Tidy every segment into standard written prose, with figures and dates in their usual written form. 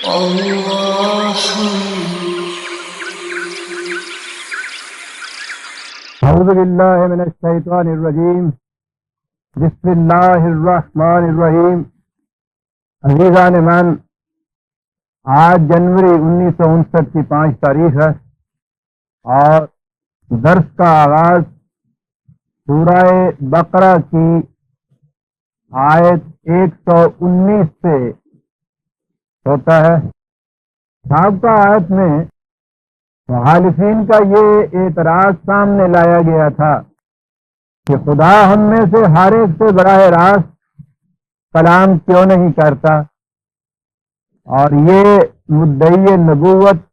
اعوذ باللہ من الشیطان الرجیم بسم اللہ الرحمن الرحیم۔ عزیزان من، آج جنوری 1959 کی 5 تاریخ ہے اور درس کا آغاز سورہ بقرہ کی آیت 119 سے ہوتا ہے۔ سابقہ آیت میں مخالفین کا یہ اعتراض سامنے لایا گیا تھا کہ خدا ہم میں سے ہر ایک سے براہ راست کلام کیوں نہیں کرتا اور یہ مدعی نبوت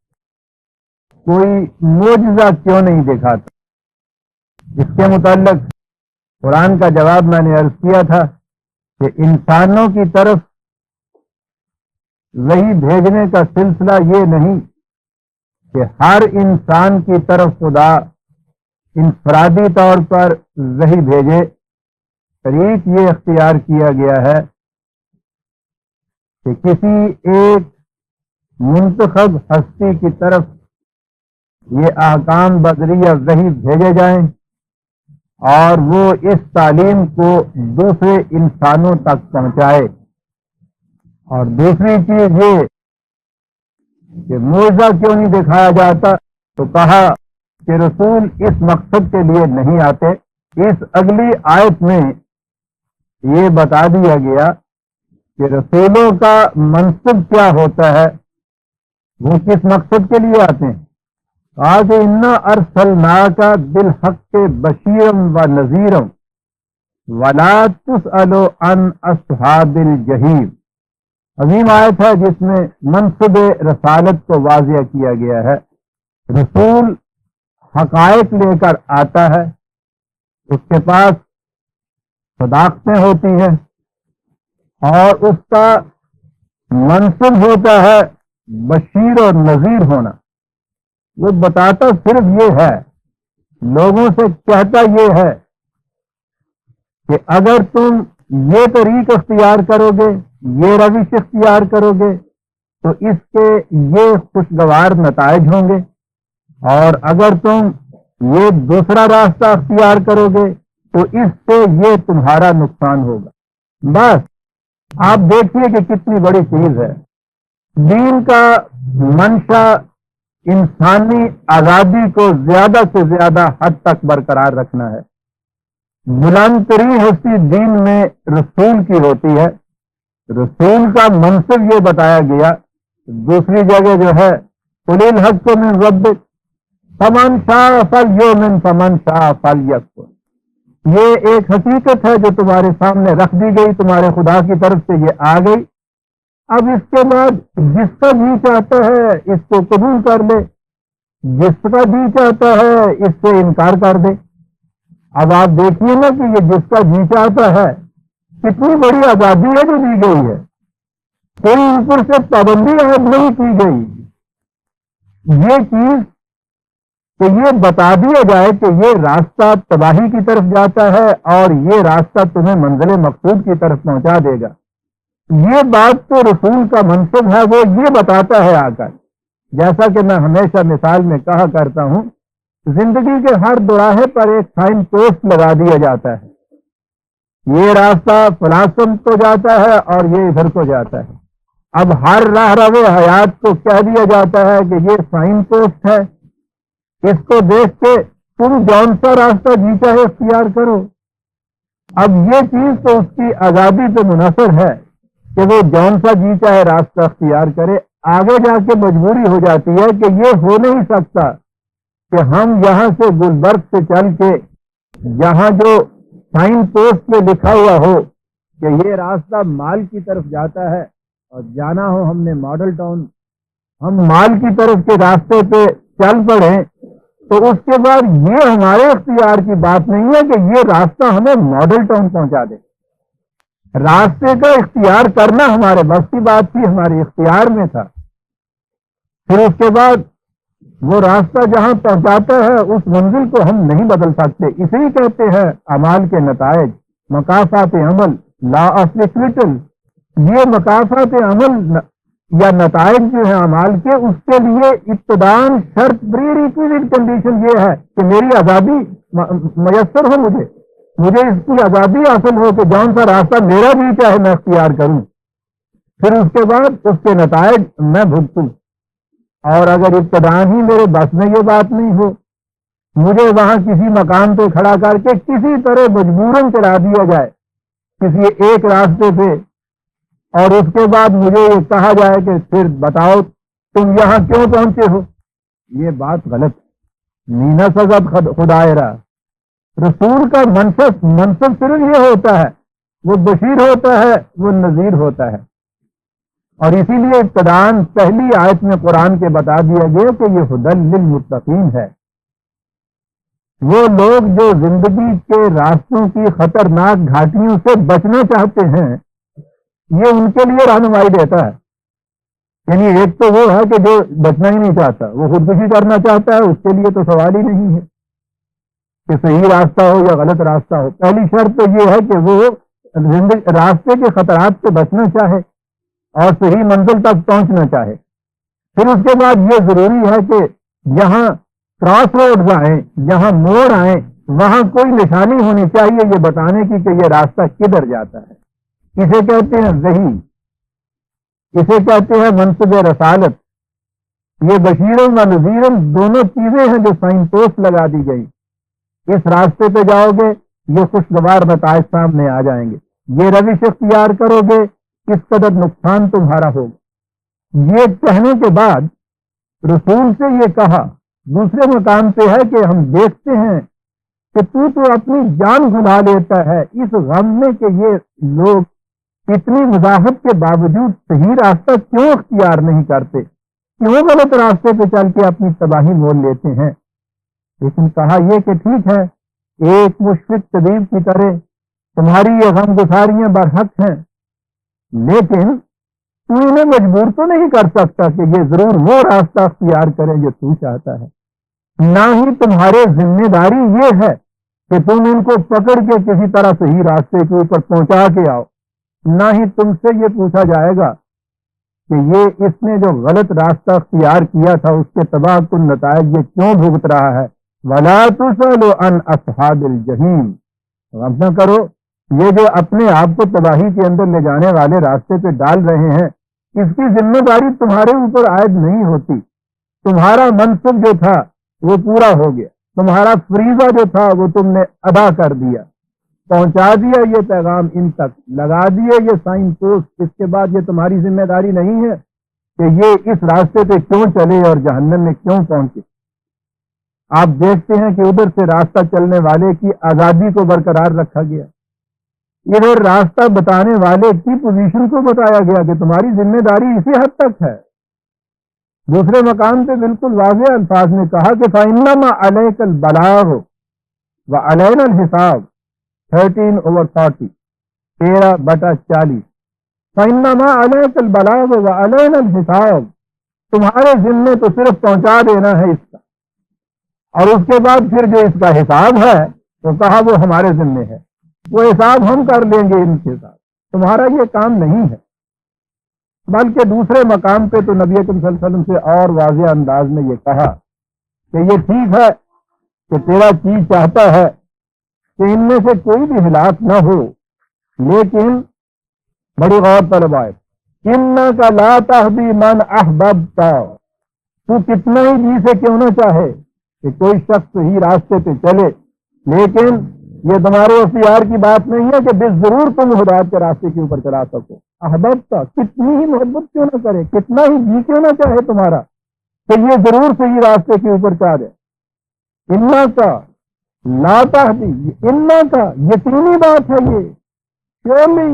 کوئی معجزہ کیوں نہیں دکھاتا۔ اس کے متعلق قرآن کا جواب میں نے عرض کیا تھا کہ انسانوں کی طرف وحی بھیجنے کا سلسلہ یہ نہیں کہ ہر انسان کی طرف خدا انفرادی طور پر وحی بھیجے۔ طریق یہ اختیار کیا گیا ہے کہ کسی ایک منتخب ہستی کی طرف یہ احکام بذریعہ وحی بھیجے جائیں اور وہ اس تعلیم کو دوسرے انسانوں تک پہنچائے۔ اور دوسری چیز یہ کہ معجزہ کیوں نہیں دکھایا جاتا، تو کہا کہ رسول اس مقصد کے لیے نہیں آتے۔ اس اگلی آیت میں یہ بتا دیا گیا کہ رسولوں کا منصب کیا ہوتا ہے، وہ کس مقصد کے لیے آتے ہیں۔ کہا کہ انا ارسلناک بالحق بشیرا و نذیرا ولا تسأل عن اصحاب الجحیم۔ عظیم آیت ہے جس میں منصب رسالت کو واضح کیا گیا ہے۔ رسول حقائق لے کر آتا ہے، اس کے پاس صداقتیں ہوتی ہیں اور اس کا منصب ہوتا ہے بشیر اور نذیر ہونا۔ وہ بتاتا صرف یہ ہے، لوگوں سے کہتا یہ ہے کہ اگر تم یہ طریق اختیار کرو گے، یہ روش اختیار کرو گے تو اس کے یہ خوشگوار نتائج ہوں گے، اور اگر تم یہ دوسرا راستہ اختیار کرو گے تو اس سے یہ تمہارا نقصان ہوگا۔ بس آپ دیکھیے کہ کتنی بڑی چیز ہے۔ دین کا منشا انسانی آزادی کو زیادہ سے زیادہ حد تک برقرار رکھنا ہے۔ بلند ترین ہستی دین میں رسول کی ہوتی ہے۔ رسول کا منصب یہ بتایا گیا۔ دوسری جگہ جو ہے قُلِ الْحَقُّ مِنْ رَبِّكَ فَمَنْ شَاءَ فَلْيُؤْمِنْ فَمَنْ شَاءَ فَلْيَكْفُرْ۔ یہ ایک حقیقت ہے جو تمہارے سامنے رکھ دی گئی، تمہارے خدا کی طرف سے یہ آ گئی۔ اب اس کے بعد جس کا جی چاہتا ہے اس کو قبول کر لے، جس کا جی چاہتا ہے اس سے انکار کر دے۔ اب آپ دیکھیے نا کہ یہ جس کا جی چاہتا ہے کتنی بڑی آزادی ہے جو دی گئی ہے، کوئی اوپر سے پابندی عائد نہیں کی گئی۔ یہ چیز کہ یہ بتا دیا جائے کہ یہ راستہ تباہی کی طرف جاتا ہے اور یہ راستہ تمہیں منزل مقصود کی طرف پہنچا دے گا، یہ بات تو رسول کا منصب ہے، وہ یہ بتاتا ہے آ کر۔ جیسا کہ میں ہمیشہ مثال میں کہا کرتا ہوں، زندگی کے ہر دوراہے پر ایک سائن پوسٹ لگا دیا جاتا ہے، یہ راستہ فلاں سمت کو جاتا ہے اور یہ ادھر کو جاتا ہے۔ اب ہر راہ رو حیات کو کہہ دیا جاتا ہے کہ یہ سائن پوسٹ ہے، اس کو دیکھ کے تم جون سا راستہ جی چاہے اختیار کرو۔ اب یہ چیز تو اس کی آزادی پہ منحصر ہے کہ وہ جون سا جی چاہے راستہ اختیار کرے۔ آگے جا کے مجبوری ہو جاتی ہے کہ یہ ہو نہیں سکتا کہ ہم یہاں سے گلبرگ سے چل کے جہاں جو سائن پوسٹ میں لکھا ہوا ہو کہ یہ راستہ مال کی طرف جاتا ہے اور جانا ہو ہم نے ماڈل ٹاؤن، ہم مال کی طرف کے راستے پہ چل پڑیں، تو اس کے بعد یہ ہمارے اختیار کی بات نہیں ہے کہ یہ راستہ ہمیں ماڈل ٹاؤن پہنچا دے۔ راستے کا اختیار کرنا ہمارے بس کی بات تھی، ہمارے اختیار میں تھا۔ پھر اس کے بعد وہ راستہ جہاں پہنچاتا ہے اس منزل کو ہم نہیں بدل سکتے۔ اسی کہتے ہیں اعمال کے نتائج، مقاصد عمل لا آف لٹل۔ یہ مقاصد عمل یا نتائج جو ہیں اعمال کے، اس کے لیے ابتداً شرط پری ریکویزٹ کنڈیشن یہ ہے کہ میری آزادی میسر ہو، مجھے اس کی آزادی حاصل ہو کہ جون سا راستہ میرا بھی چاہے میں اختیار کروں، پھر اس کے بعد اس کے نتائج میں بھگتوں۔ اور اگر ابتداً ہی میرے بس میں یہ بات نہیں ہو، مجھے وہاں کسی مقام پہ کھڑا کر کے کسی طرح مجبوراً چلا دیا جائے کسی ایک راستے پہ، اور اس کے بعد مجھے یہ کہا جائے کہ پھر بتاؤ تم یہاں کیوں پہنچے ہو، یہ بات غلط ہے۔ مینا سزد خدائرہ، رسول کا منصب صرف یہ ہوتا ہے، وہ بشیر ہوتا ہے، وہ نذیر ہوتا ہے۔ اور اسی لیے ابتداً پہلی آیت میں قرآن کے بتا دیا گیا کہ یہ ہدی للمتقین ہے۔ وہ لوگ جو زندگی کے راستوں کی خطرناک گھاٹیوں سے بچنا چاہتے ہیں، یہ ان کے لیے رہنمائی دیتا ہے۔ یعنی ایک تو وہ ہے کہ جو بچنا ہی نہیں چاہتا، وہ خودکشی کرنا چاہتا ہے، اس کے لیے تو سوال ہی نہیں ہے کہ صحیح راستہ ہو یا غلط راستہ ہو۔ پہلی شرط تو یہ ہے کہ وہ راستے کے خطرات سے بچنا چاہے اور صحیح منزل تک پہنچنا چاہے۔ پھر اس کے بعد یہ ضروری ہے کہ جہاں کراس روڈز آئیں، جہاں موڑ آئیں، وہاں کوئی نشانی ہونی چاہیے یہ بتانے کی کہ یہ راستہ کدھر جاتا ہے۔ اسے کہتے ہیں وحی، اسے کہتے ہیں منصب رسالت۔ یہ بشیرن و نذیرن دونوں چیزیں ہیں جو سائن پوسٹ لگا دی گئی۔ اس راستے پہ جاؤ گے، یہ خوشگوار نتائج سامنے آ جائیں گے، یہ روش اختیار کرو گے، اس قدر نقصان تمہارا ہوگا۔ یہ کہنے کے بعد رسول سے یہ کہا دوسرے مقام پہ ہے کہ ہم دیکھتے ہیں کہ تو اپنی جان گھلا لیتا ہے اس غم میں کہ یہ لوگ اتنی وضاحت کے باوجود صحیح راستہ کیوں اختیار نہیں کرتے، کیوں غلط راستے پہ چل کے اپنی تباہی مول لیتے ہیں۔ لیکن کہا یہ کہ ٹھیک ہے، ایک مشفق طبیب کی طرح تمہاری یہ غم گساریاں برحق ہیں، لیکن تو انہیں مجبور تو نہیں کر سکتا کہ یہ ضرور وہ راستہ اختیار کریں جو تو چاہتا ہے۔ نہ ہی تمہارے ذمہ داری یہ ہے کہ تم ان کو پکڑ کے کسی طرح صحیح راستے کے اوپر پہنچا کے آؤ، نہ ہی تم سے یہ پوچھا جائے گا کہ یہ اس نے جو غلط راستہ اختیار کیا تھا اس کے تباہ کن نتائج یہ کیوں بھگت رہا ہے۔ وَلَا تُسْأَلُ عَنْ أَصْحَابِ الْجَحِيمِ، غم نہ کرو، یہ جو اپنے آپ کو تباہی کے اندر لے جانے والے راستے پہ ڈال رہے ہیں، اس کی ذمہ داری تمہارے اوپر عائد نہیں ہوتی۔ تمہارا منصب جو تھا وہ پورا ہو گیا، تمہارا فریضہ جو تھا وہ تم نے ادا کر دیا، پہنچا دیا یہ پیغام ان تک، لگا دیے یہ سائن پوسٹ۔ اس کے بعد یہ تمہاری ذمہ داری نہیں ہے کہ یہ اس راستے پہ کیوں چلے اور جہنم میں کیوں پہنچے۔ آپ دیکھتے ہیں کہ ادھر سے راستہ چلنے والے کی آزادی کو برقرار رکھا گیا، ادھر راستہ بتانے والے کی پوزیشن کو بتایا گیا کہ تمہاری ذمہ داری اسی حد تک ہے۔ دوسرے مقام پہ بالکل واضح الفاظ میں کہا کہ فَإِنَّمَا عَلَيْكَ الْبَلَاغُ وَعَلَيْنَا الْحِسَابُ 13/40 13/40 فَإِنَّمَا عَلَيْكَ الْبَلَاغُ وَعَلَيْنَا الْحِسَابُ، تمہارے ذمے تو صرف پہنچا دینا ہے اس کا، اور اس کے بعد پھر جو اس کا حساب ہے وہ کہا وہ ہمارے ذمے ہے، وہ حساب ہم کر لیں گے ان کے ساتھ، تمہارا یہ کام نہیں ہے۔ بلکہ دوسرے مقام پہ تو نبی اکرم صلی اللہ علیہ وسلم سے اور واضح انداز میں یہ کہا کہ یہ ٹھیک ہے کہ تیرا چیز چاہتا ہے کہ ان میں سے کوئی بھی ہلاک نہ ہو، لیکن بڑی غور طلب آئے، اِنَّكَ لَا تَهْدِي مَنْ أَحْبَبْتَ، تو کتنا ہی جی سے کیوں نہ چاہے کہ کوئی شخص صحیح راستے پہ چلے، لیکن یہ تمہارے اختیار کی بات نہیں ہے کہ بس ضرور تم ہدایت کے راستے کے اوپر چلا سکو۔ احبابتا، کتنی ہی محبت کیوں نہ کرے، کتنا ہی جی کیوں نہ چاہے تمہارا کہ یہ ضرور صحیح راستے کے اوپر چاہ دے۔ اِنَّا کا لا تہدی، اِنَّا کا یقینی بات ہے، یہ شیورلی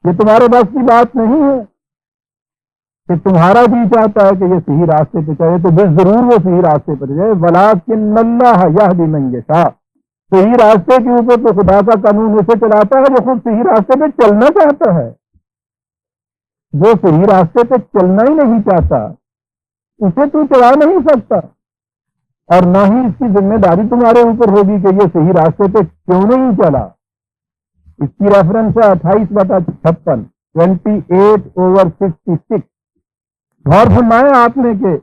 یہ تمہارے بس کی بات نہیں ہے کہ تمہارا جی چاہتا ہے کہ یہ صحیح راستے پہ چلے تو بس ضرور وہ صحیح راستے پر جائے۔ وَلَٰكِنَّ اللَّهَ يَهْدِي مَن يَشَاءُ، صحیح راستے کے اوپر تو خدا کا قانون اسے چلاتا ہے جو خود صحیح راستے پہ چلنا چاہتا ہے۔ جو صحیح راستے پہ چلنا ہی نہیں چاہتا اسے تو چلا نہیں سکتا، اور نہ ہی اس کی ذمہ داری تمہارے اوپر ہوگی کہ یہ صحیح راستے پہ کیوں نہیں چلا۔ اس کی ریفرنس ہے 28/56 28/66 غور فرمائے آپ نے کہ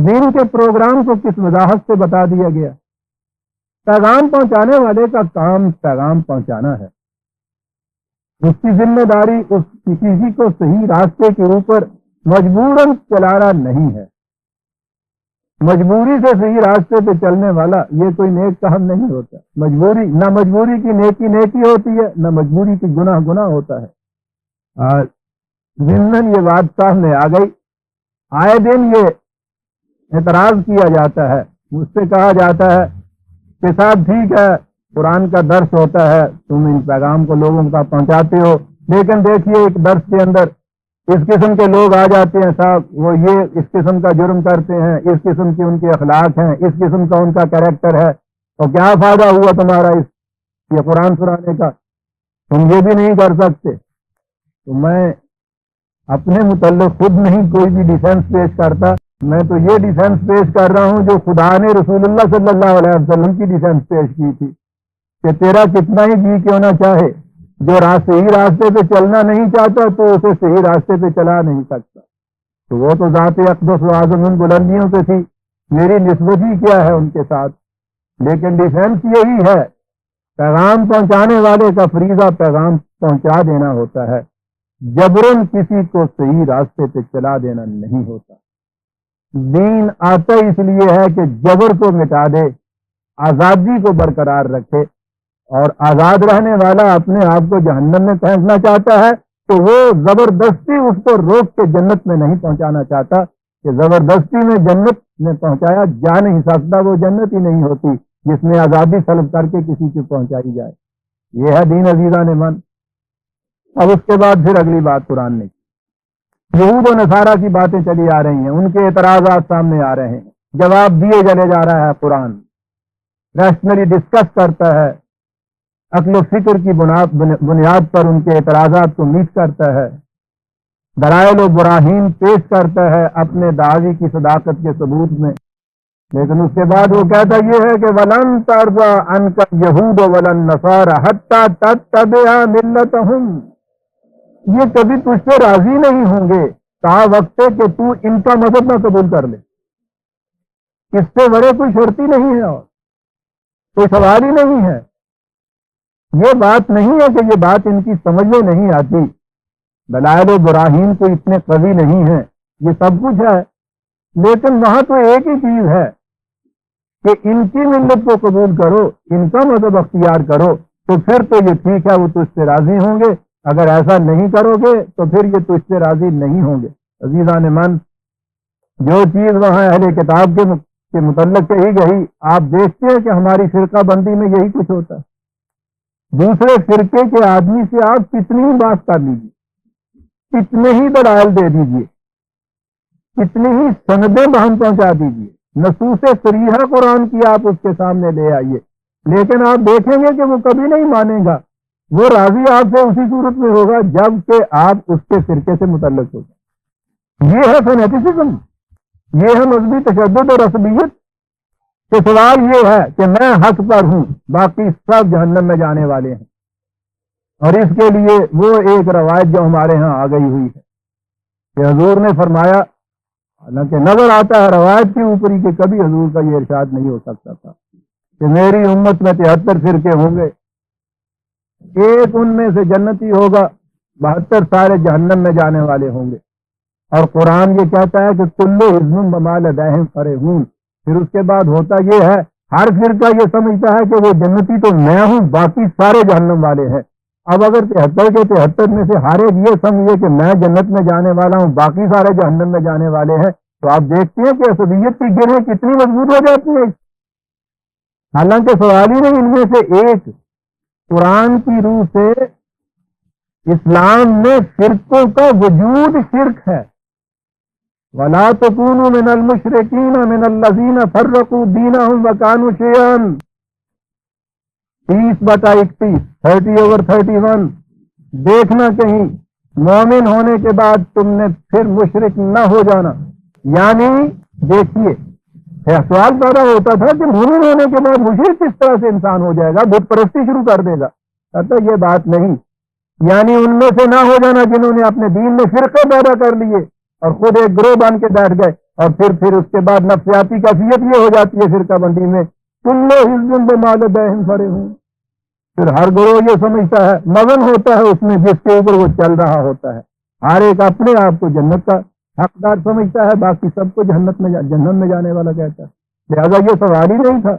دین کے پروگرام کو کس وضاحت سے بتا دیا گیا. پیغام پہنچانے والے کا کام پیغام پہنچانا ہے. اس کی ذمہ داری کسی کو صحیح راستے کے اوپر مجبوراً چلانا نہیں ہے. مجبوری سے صحیح راستے پہ چلنے والا یہ کوئی نیک کام نہیں ہوتا. نہ مجبوری کی نیکی ہوتی ہے، نہ مجبوری کی گناہ ہوتا ہے. ضمن یہ بات سامنے آ گئی. آئے دن یہ اعتراض کیا جاتا ہے، مجھ سے کہا جاتا ہے کہ صاحب ٹھیک ہے قرآن کا درس ہوتا ہے، تم ان پیغام کو لوگوں کا پہنچاتے ہو، لیکن دیکھیے ایک درس کے اندر اس قسم کے لوگ آ جاتے ہیں صاحب، وہ یہ اس قسم کا جرم کرتے ہیں، اس قسم کے ان کے اخلاق ہیں، اس قسم کا ان کا کریکٹر ہے، تو کیا فائدہ ہوا تمہارا اس یہ قرآن سنانے کا؟ تم یہ بھی نہیں کر سکتے. تو میں اپنے متعلق خود نہیں کوئی بھی ڈیفینس پیش کرتا، میں تو یہ ڈیفینس پیش کر رہا ہوں جو خدا نے رسول اللہ صلی اللہ علیہ وسلم کی ڈیفینس پیش کی تھی کہ تیرا کتنا ہی جی کیوں نہ چاہے، جو صحیح راستے پہ چلنا نہیں چاہتا تو اسے صحیح راستے پہ چلا نہیں سکتا. تو وہ تو ذات اقدس و اعظم ان بلندیوں پہ تھی، میری نسبت ہی کیا ہے ان کے ساتھ. لیکن ڈیفینس یہی ہے، پیغام پہنچانے والے کا فریضہ پیغام پہنچا دینا ہوتا ہے، جبرن کسی کو صحیح راستے پہ چلا دینا نہیں ہوتا. دین آتا اس لیے ہے کہ جبر کو مٹا دے، آزادی کو برقرار رکھے، اور آزاد رہنے والا اپنے آپ کو جہنم میں پھینکنا چاہتا ہے تو وہ زبردستی اس کو روک کے جنت میں نہیں پہنچانا چاہتا، کہ زبردستی میں جنت میں پہنچایا جا نہیں سکتا، وہ جنت ہی نہیں ہوتی جس میں آزادی طلب کر کے کسی کی پہنچائی جائے. یہ ہے دین عزیزان من. اب اس کے بعد پھر اگلی بات قرآن نے کی. یہود و نصارہ کی باتیں چلی آ رہی ہیں، ان کے اعتراضات سامنے آ رہے ہیں، جواب دیے چلے جا رہا ہے. قرآن ریشنلی ڈسکس کرتا ہے، عقل و فکر کی بنیاد پر ان کے اعتراضات کو میٹ کرتا ہے، دلائل و براہین پیش کرتا ہے اپنے دعوی کی صداقت کے ثبوت میں. لیکن اس کے بعد وہ کہتا یہ ہے کہ وَلَن تَرْضَىٰ عَنْكَ الْيَهُودُ وَلَا النَّصَارَىٰ حَتَّىٰ تَتَّبِعَ مِلَّتَهُمْ، یہ کبھی تجھ سے راضی نہیں ہوں گے تا وقت کہ تو ان کا مذہب نہ قبول کر لے. اس سے بڑے کوئی شرطی نہیں ہے اور کوئی سوال ہی نہیں ہے. یہ بات نہیں ہے کہ یہ بات ان کی سمجھ میں نہیں آتی، دلائل و براہین کو اتنے قوی نہیں ہیں، یہ سب کچھ ہے، لیکن وہاں تو ایک ہی چیز ہے کہ ان کی ملت کو قبول کرو، ان کا مذہب اختیار کرو، تو پھر تو یہ ٹھیک ہے وہ تجھ سے راضی ہوں گے. اگر ایسا نہیں کرو گے تو پھر یہ تجھ سے راضی نہیں ہوں گے. عزیزان من، جو چیز وہاں اہل کتاب کے متعلق کہی گئی، آپ دیکھتے ہیں کہ ہماری فرقہ بندی میں یہی کچھ ہوتا ہے. دوسرے فرقے کے آدمی سے آپ کتنی ہی بات کر لیجیے، کتنے ہی دلائل دے دیجیے، کتنی ہی سندیں بہم پہنچا دیجیے، نصوص صریحہ قرآن کی آپ اس کے سامنے لے آئیے، لیکن آپ دیکھیں گے کہ وہ کبھی نہیں مانے گا. وہ راضی آپ سے اسی صورت میں ہوگا جب کہ آپ اس کے فرقے سے متعلق ہوگا. یہ ہے فینیٹسزم، یہ ہے مذہبی تشدد اور عصبیت. کہ سوال یہ ہے کہ میں حق پر ہوں، باقی سب جہنم میں جانے والے ہیں. اور اس کے لیے وہ ایک روایت جو ہمارے ہاں آ گئی ہوئی ہے کہ حضور نے فرمایا، حالانکہ نظر آتا ہے روایت کے اوپر ہی کہ کبھی حضور کا یہ ارشاد نہیں ہو سکتا تھا کہ میری امت میں 73 فرقے ہوں گے، ایک ان میں سے جنتی ہوگا، 72 سارے جہنم میں جانے والے ہوں گے. اور قرآن یہ کہتا ہے کہ کلو حزب بما لدیہم فرحون. پھر اس کے بعد ہوتا یہ ہے، ہر فرقہ یہ سمجھتا ہے کہ وہ جنتی تو میں ہوں، باقی سارے جہنم والے ہیں. اب اگر 73 کے 73 میں سے ہر ایک یہ سمجھے کہ میں جنت میں جانے والا ہوں، باقی سارے جہنم میں جانے والے ہیں، تو آپ دیکھتے ہیں کہ عصبیت کی گرہیں کتنی مضبوط ہو جاتی ہیں. حالانکہ سوال ہی نہیں، ان میں سے ایک قرآن کی روح سے اسلام میں فرقوں کا وجود شرک ہے. وَلَا تَكُونُوا مِنَ الْمُشْرِكِينَ مِنَ الَّذِينَ فَرَّقُوا دِينَهُمْ وَكَانُوا شِيَعًا. 30/31 30/31. دیکھنا کہیں مومن ہونے کے بعد تم نے پھر مشرک نہ ہو جانا. یعنی دیکھیے سوال پیدا ہوتا تھا کہ مومن ہونے کے بعد مشرک کس طرح سے انسان ہو جائے گا، بت پرستی شروع کر دے گا. کہتا یہ بات نہیں، یعنی ان میں سے نہ ہو جانا جنہوں نے اپنے دین میں فرقے پیدا کر لیے اور خود ایک گروہ بن کے بیٹھ گئے، اور پھر اس کے بعد نفسیاتی کیفیت یہ ہو جاتی ہے فرقہ بندی میں، کلو حزب بما لدیہم فرحون، پھر ہر گروہ یہ سمجھتا ہے، مگن ہوتا ہے اس میں جس کے اوپر وہ چل رہا ہوتا ہے، ہر ایک اپنے آپ کو جنت کا حقدار سمجھتا ہے، باقی سب کو جہنم میں جانے والا کہتا ہے۔ لہذا یہ سوال ہی نہیں تھا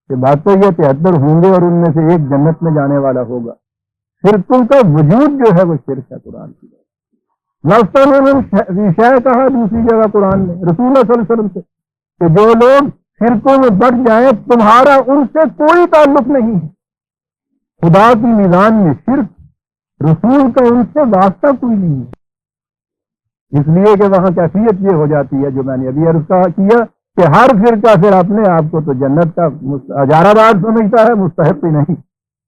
کہ بات تو یہ 73 ہوں گے اور ان میں سے ایک جنت میں جانے والا ہوگا۔ فرقوں کا وجود جو ہے وہ شرک ہے قرآن کی۔ وشے کہا دوسری جگہ قرآن نے رسول اللہ صلی اللہ علیہ وسلم سے کہ جو لوگ فرقوں میں بٹ جائیں تمہارا ان سے کوئی تعلق نہیں ہے۔ خدا کی میزان میں شرک، رسول کا ان سے واسطہ کوئی نہیں ہے، اس لیے کہ وہاں کیفیت یہ ہو جاتی ہے جو میں نے ابھی عرض کیا کہ ہر فرقہ پھر اپنے آپ کو تو جنت کا اجارہ دار سمجھتا ہے، مستحق ہی نہیں،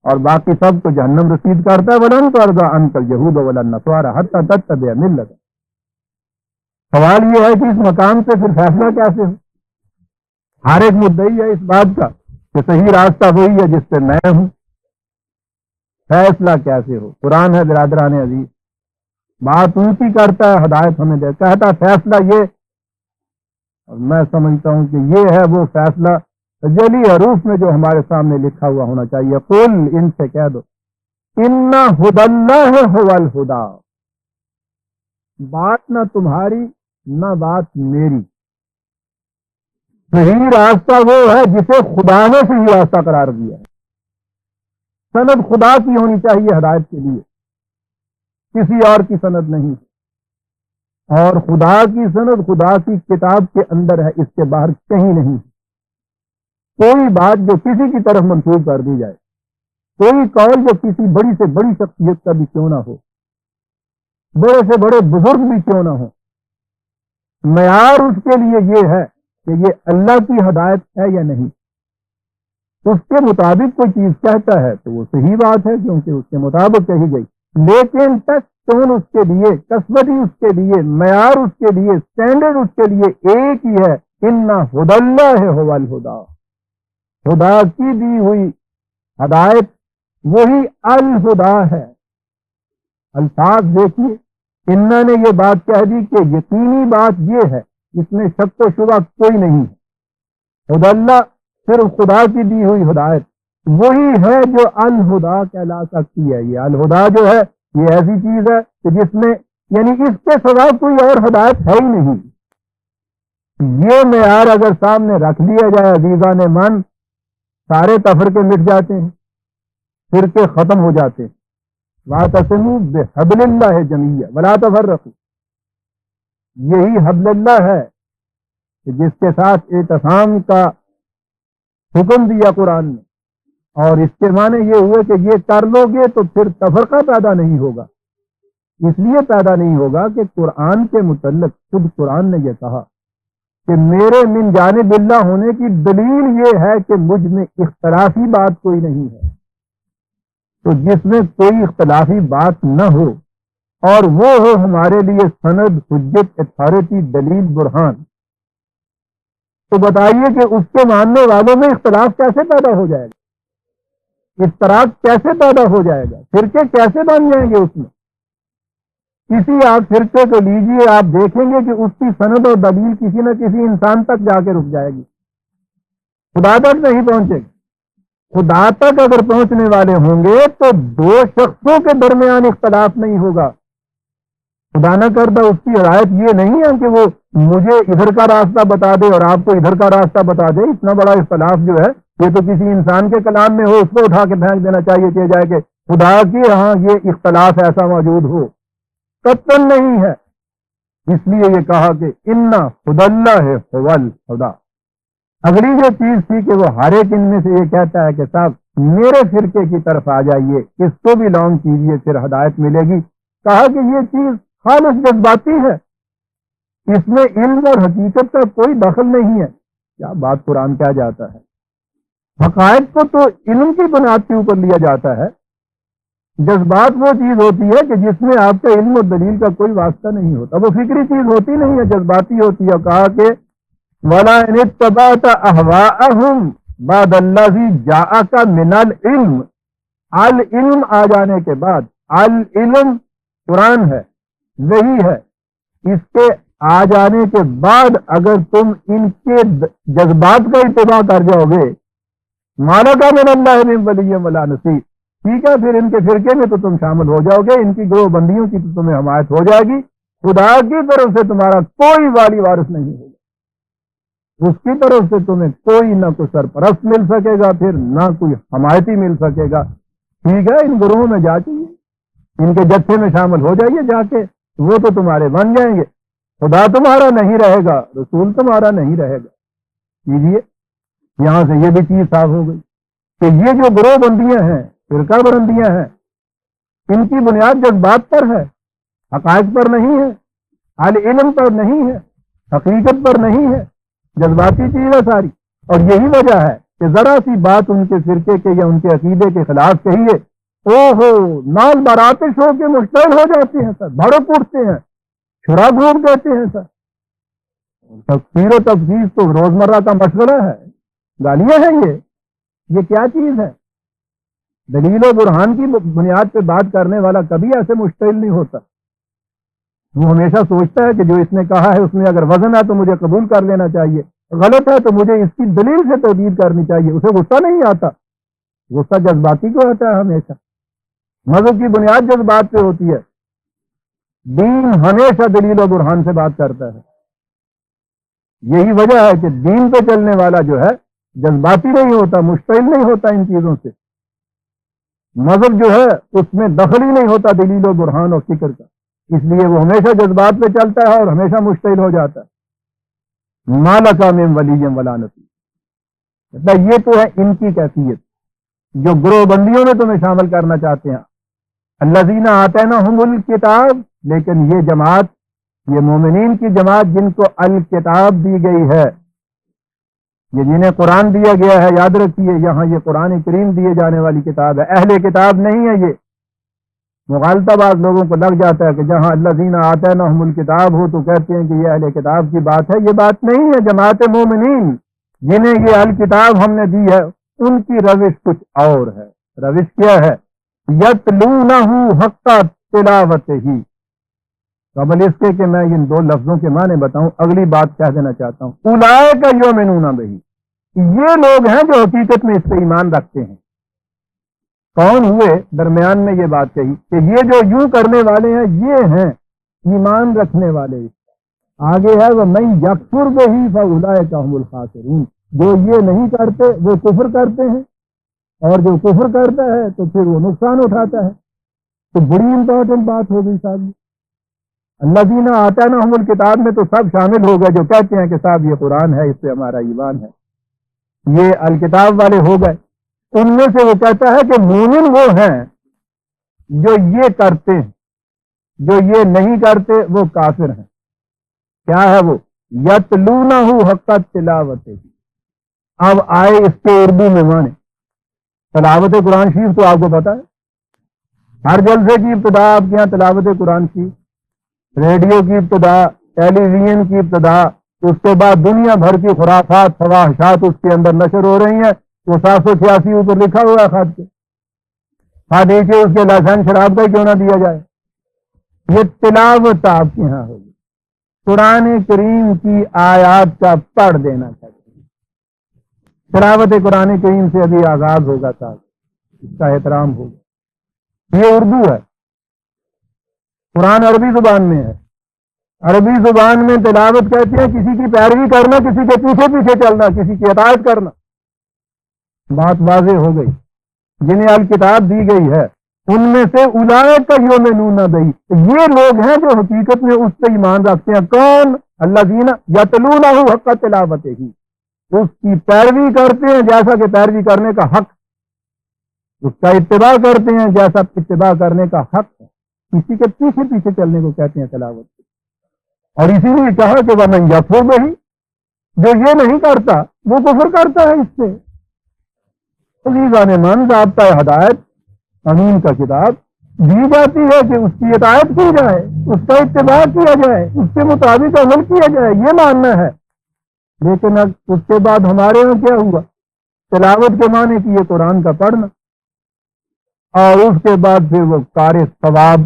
اور باقی سب کو جہنم رسید کرتا ہے۔ وَلَن تَرْضَىٰ عَنْكَ الْيَهُودُ وَلَا النَّصَارَىٰ حَتَّىٰ تَتَّبِعَ مِلَّتَهُمْ۔ سوال یہ ہے کہ اس مقام سے پھر فیصلہ کیسے ہو؟ ہر ایک مدعی ہے اس بات کا کہ صحیح راستہ وہی ہے جس پہ میں ہوں، فیصلہ کیسے ہو؟ قرآن ہے برادران عزیز، بات اونچی کرتا ہے، ہدایت ہمیں دے، کہتا ہے فیصلہ یہ، اور میں سمجھتا ہوں کہ یہ ہے وہ فیصلہ جلی حروف میں جو ہمارے سامنے لکھا ہوا ہونا چاہیے۔ قل، ان سے کہہ دو، ان ھدی اللہ ھو الھدی، بات نہ تمہاری نہ بات میری، صحیح راستہ وہ ہے جسے خدا نے صحیح راستہ قرار دیا ہے۔ سند خدا کی ہونی چاہیے ہدایت کے لیے، کسی اور کی سند نہیں، اور خدا کی سند خدا کی کتاب کے اندر ہے، اس کے باہر کہیں نہیں۔ کوئی بات جو کسی کی طرف منسوب کر دی جائے، کوئی قول جو کسی بڑی سے بڑی شخصیت کا بھی کیوں نہ ہو، بڑے سے بڑے بزرگ بھی کیوں نہ ہو، معیار اس کے لیے یہ ہے کہ یہ اللہ کی ہدایت ہے یا نہیں۔ اس کے مطابق کوئی چیز کہتا ہے تو وہ صحیح بات ہے کیونکہ اس کے مطابق کہی گئی، لیکن ٹچ ٹون اس کے لیے، قسمتی اس کے لیے، معیار اس کے لیے، سٹینڈرڈ اس کے لیے ایک ہی ہے، ان ھدی اللہ ھو الھدی، خدا کی دی ہوئی ہدایت وہی الہدا ہے۔ الفاظ دیکھیے، انہوں نے یہ بات کہہ دی کہ یقینی بات یہ ہے، اس میں شک و شبہ کوئی نہیں ہے، ھدی اللہ صرف خدا کی دی ہوئی ہدایت وہی ہے جو الہدا کہلا سکتی ہے۔ یہ الہدا جو ہے یہ ایسی چیز ہے کہ جس میں یعنی اس کے سوا کوئی اور ہدایت ہے ہی نہیں۔ یہ معیار اگر سامنے رکھ لیا جائے عزیزان من، سارے تفرقے مٹ جاتے ہیں، فرقے ختم ہو جاتے ہیں۔ وَاعْتَصِمُوا بِحَبْلِ اللَّهِ جَمِيعًا وَلَا تَفَرَّقُوا، یہی حبل اللہ ہے کہ جس کے ساتھ اعتصام کا حکم دیا قرآن نے، اور اس کے معنی یہ ہوئے کہ یہ کر لو گے تو پھر تفرقہ پیدا نہیں ہوگا۔ اس لیے پیدا نہیں ہوگا کہ قرآن کے متعلق خود قرآن نے یہ کہا کہ میرے من جانب اللہ ہونے کی دلیل یہ ہے کہ مجھ میں اختلافی بات کوئی نہیں ہے۔ تو جس میں کوئی اختلافی بات نہ ہو اور وہ ہو ہمارے لیے سند، حجت، اتھارٹی، دلیل، برہان، تو بتائیے کہ اس کے ماننے والوں میں اختلاف کیسے پیدا ہو جائے گا، افتراق کیسے پیدا ہو جائے گا، فرقے کیسے بن جائیں گے اس میں؟ کسی آپ فرقے کو لیجئے، آپ دیکھیں گے کہ اس کی سند اور دلیل کسی نہ کسی انسان تک جا کے رک جائے گی، خدا تک نہیں پہنچے گی۔ خدا تک اگر پہنچنے والے ہوں گے تو دو شخصوں کے درمیان اختلاف نہیں ہوگا۔ خدا نہ کردہ اس کی ہدایت یہ نہیں ہے کہ وہ مجھے ادھر کا راستہ بتا دے اور آپ کو ادھر کا راستہ بتا دے۔ اتنا بڑا اختلاف جو ہے یہ تو کسی انسان کے کلام میں ہو، اس کو اٹھا کے پھینک دینا چاہیے کہ جائے کہ خدا کی ہاں یہ اختلاف ایسا موجود ہو، قطعاً نہیں ہے۔ اس لیے یہ کہا کہ ان ھدی اللہ ھو الھدی۔ اگلی جو چیز تھی کہ وہ ہر ایک ان میں سے یہ کہتا ہے کہ صاحب میرے فرقے کی طرف آ جائیے، اس کو بھی لانگ کیجیے، پھر ہدایت ملے گی۔ کہا کہ یہ چیز خالص جذباتی ہے، اس میں علم اور حقیقت کا کوئی دخل نہیں ہے۔ کیا بات قرآن کہا جاتا ہے، حقائق کو تو علم کی بنیاد کے اوپر لیا جاتا ہے، جذبات وہ چیز ہوتی ہے کہ جس میں آپ کا علم اور دلیل کا کوئی واسطہ نہیں ہوتا، وہ فکری چیز ہوتی نہیں ہے، جذباتی ہوتی ہے۔ کہا کہ وَلَا إِنِ اتَّبَعْتَ أَهْوَاءَهُمْ بَعْدَ الَّذِي جَاءَكَ مِنَ الْعِلْمِ، العلم آ جانے کے بعد، العلم قرآن ہے، وہی ہے، اس کے آ جانے کے بعد اگر تم ان کے جذبات کا اتباع کر جاؤ گے، مالا کا من اللہ من ولی ولا نصیر، ٹھیک ہے، پھر ان کے فرقے میں تو تم شامل ہو جاؤ گے، ان کی گروہ بندیوں کی تو تمہیں حمایت ہو جائے گی، خدا کی طرف سے تمہارا کوئی والی وارث نہیں ہوگا، اس کی طرف سے تمہیں کوئی نہ کوئی سرپرست مل سکے گا، پھر نہ کوئی حمایتی مل سکے گا، ٹھیک ہے، ان گروہوں میں جا چاہیے، ان کے جتھے میں شامل ہو جائیے جا کے، وہ تو تمہارے بن جائیں گے، خدا تمہارا نہیں رہے گا، رسول تمہارا نہیں رہے گا۔ کیجیے، یہاں سے یہ بھی چیز صاف ہو گئی کہ یہ جو گروہ بندیاں ہیں، فرقہ برندیاں ہیں، ان کی بنیاد جذبات پر ہے، حقائق پر نہیں ہے، اہل علم پر نہیں ہے، حقیقت پر نہیں ہے، جذباتی چیز ہے ساری، اور یہی وجہ ہے کہ ذرا سی بات ان کے فرقے کے یا ان کے عقیدے کے خلاف کہیے، او ہو نال براتش ہو کے مشتعل ہو جاتے ہیں سر، بھڑک اٹھتے ہیں، چھڑا گھوم دیتے ہیں سر۔ تفسیر و تفسیر تو روزمرہ کا مشغلہ ہے، گالیاں ہیں یہ کیا چیز ہے؟ دلیل و برہان کی بنیاد پہ بات کرنے والا کبھی ایسے مشتعل نہیں ہوتا، وہ ہمیشہ سوچتا ہے کہ جو اس نے کہا ہے اس میں اگر وزن ہے تو مجھے قبول کر لینا چاہیے، غلط ہے تو مجھے اس کی دلیل سے تردید کرنی چاہیے، اسے غصہ نہیں آتا، غصہ جذباتی کو آتا ہے ہمیشہ، مذہب کی بنیاد جذبات پہ ہوتی ہے، دین ہمیشہ دلیل و برہان سے بات کرتا ہے، یہی وجہ ہے کہ دین پہ چلنے والا جو ہے جذباتی نہیں ہوتا، مشتعل نہیں ہوتا ان چیزوں سے، مذہب جو ہے اس میں دخل ہی نہیں ہوتا دلیل و برہان اور فکر کا، اس لیے وہ ہمیشہ جذبات پہ چلتا ہے اور ہمیشہ مشتعل ہو جاتا ہے۔ مالک من ولی ولا نصیر، یہ تو ہے ان کی کیفیت جو گروہ بندیوں میں تمہیں شامل کرنا چاہتے ہیں، الذین آتیناہم الکتاب، لیکن یہ جماعت، یہ مومنین کی جماعت جن کو الکتاب دی گئی ہے، یہ جنہیں قرآن دیا گیا ہے، یاد رکھیے یہاں یہ قرآن کریم دیے جانے والی کتاب ہے، اہل کتاب نہیں ہے، یہ مغالطہ بعض لوگوں کو لگ جاتا ہے کہ جہاں الذین آتیناہم الکتاب ہو تو کہتے ہیں کہ یہ اہل کتاب کی بات ہے، یہ بات نہیں ہے، جماعت مومنین جنہیں یہ الکتاب ہم نے دی ہے ان کی روش کچھ اور ہے، روش کیا ہے؟ یتلونہ حق تلاوتہ، قبل اس کے کہ میں ان دو لفظوں کے معنی بتاؤں اگلی بات کہہ دینا چاہتا ہوں، اولئک یؤمنون بہ، یہ لوگ ہیں جو حقیقت میں اس پہ ایمان رکھتے ہیں۔ کون ہوئے؟ درمیان میں یہ بات کہی کہ یہ جو یوں کرنے والے ہیں یہ ہیں ایمان رکھنے والے، آگے ہے وَمَن یکفر بہ فَأُولَئِکَ هُمُ الْخَاسِرُونَ، جو یہ نہیں کرتے وہ کفر کرتے ہیں، اور جو کفر کرتا ہے تو پھر وہ نقصان اٹھاتا ہے، تو بڑی امپورٹنٹ بات ہو گئی صاحب۔ الذین آتیناہم الکتاب میں تو سب شامل ہو گئے جو کہتے ہیں کہ صاحب یہ قرآن ہے، اس پہ ہمارا ایمان ہے، یہ الکتاب والے ہو گئے، ان میں سے وہ کہتا ہے کہ مومن وہ ہیں جو یہ کرتے ہیں، جو یہ نہیں کرتے وہ کافر ہیں۔ کیا ہے وہ؟ یتلونہ حق تلاوتہ، اب آئے اس کے اردو میں معنی۔ تلاوت قرآن شریف تو آپ کو پتا ہے، ہر جلسے کی ابتدا آپ کے یہاں تلاوت قرآن شریف، ریڈیو کی ابتدا، ٹیلی ویژن کی ابتدا، اس کے بعد دنیا بھر کی خرافات فواحشات اس کے اندر نشر ہو رہی ہیں، وہ 786 اوپر لکھا ہوا ہے خط کے، ہاں دیکھیے اس کے لائسنس شراب کا کیوں نہ دیا جائے۔ یہ تلاوت آپ کے یہاں ہوگی، قرآن کریم کی آیات کا پڑھ دینا چاہیے، تلاوت قرآن کریم سے ابھی آغاز ہوگا صاحب، اس کا احترام ہوگا۔ یہ اردو ہے، قرآن عربی زبان میں ہے، عربی زبان میں تلاوت کہتے ہیں کسی کی پیروی کرنا، کسی کے پیچھے پیچھے چلنا، کسی کی اطاعت کرنا۔ بات واضح ہو گئی، جنہیں الکتاب دی گئی ہے ان میں سے اولئک یؤمنون بہ، یہ لوگ ہیں جو حقیقت میں اس پہ ایمان رکھتے ہیں۔ کون؟ الذین یتلونہ حق تلاوتہ، اس کی پیروی کرتے ہیں جیسا کہ پیروی کرنے کا حق، اس کا اتباع کرتے ہیں جیسا اتباع کرنے کا حق ہے، کسی کے پیچھے پیچھے چلنے کو کہتے ہیں تلاوت۔ اور اسی لیے کہا کہ وَمَن یکفر بہ، جو یہ نہیں کرتا وہ کفر کرتا ہے اس سے۔ عزیزان من، ضابطہ ہدایت قانون کا کتاب دی جاتی ہے کہ اس کی اطاعت کی جائے، اس کا اتباع کیا جائے، اس کے مطابق عمل کیا جائے، یہ ماننا ہے۔ لیکن اب اس کے بعد ہمارے یہاں کیا ہوا؟ تلاوت کے معنی کی یہ قرآن کا پڑھنا، اور اس کے بعد پھر وہ قاری ثواب،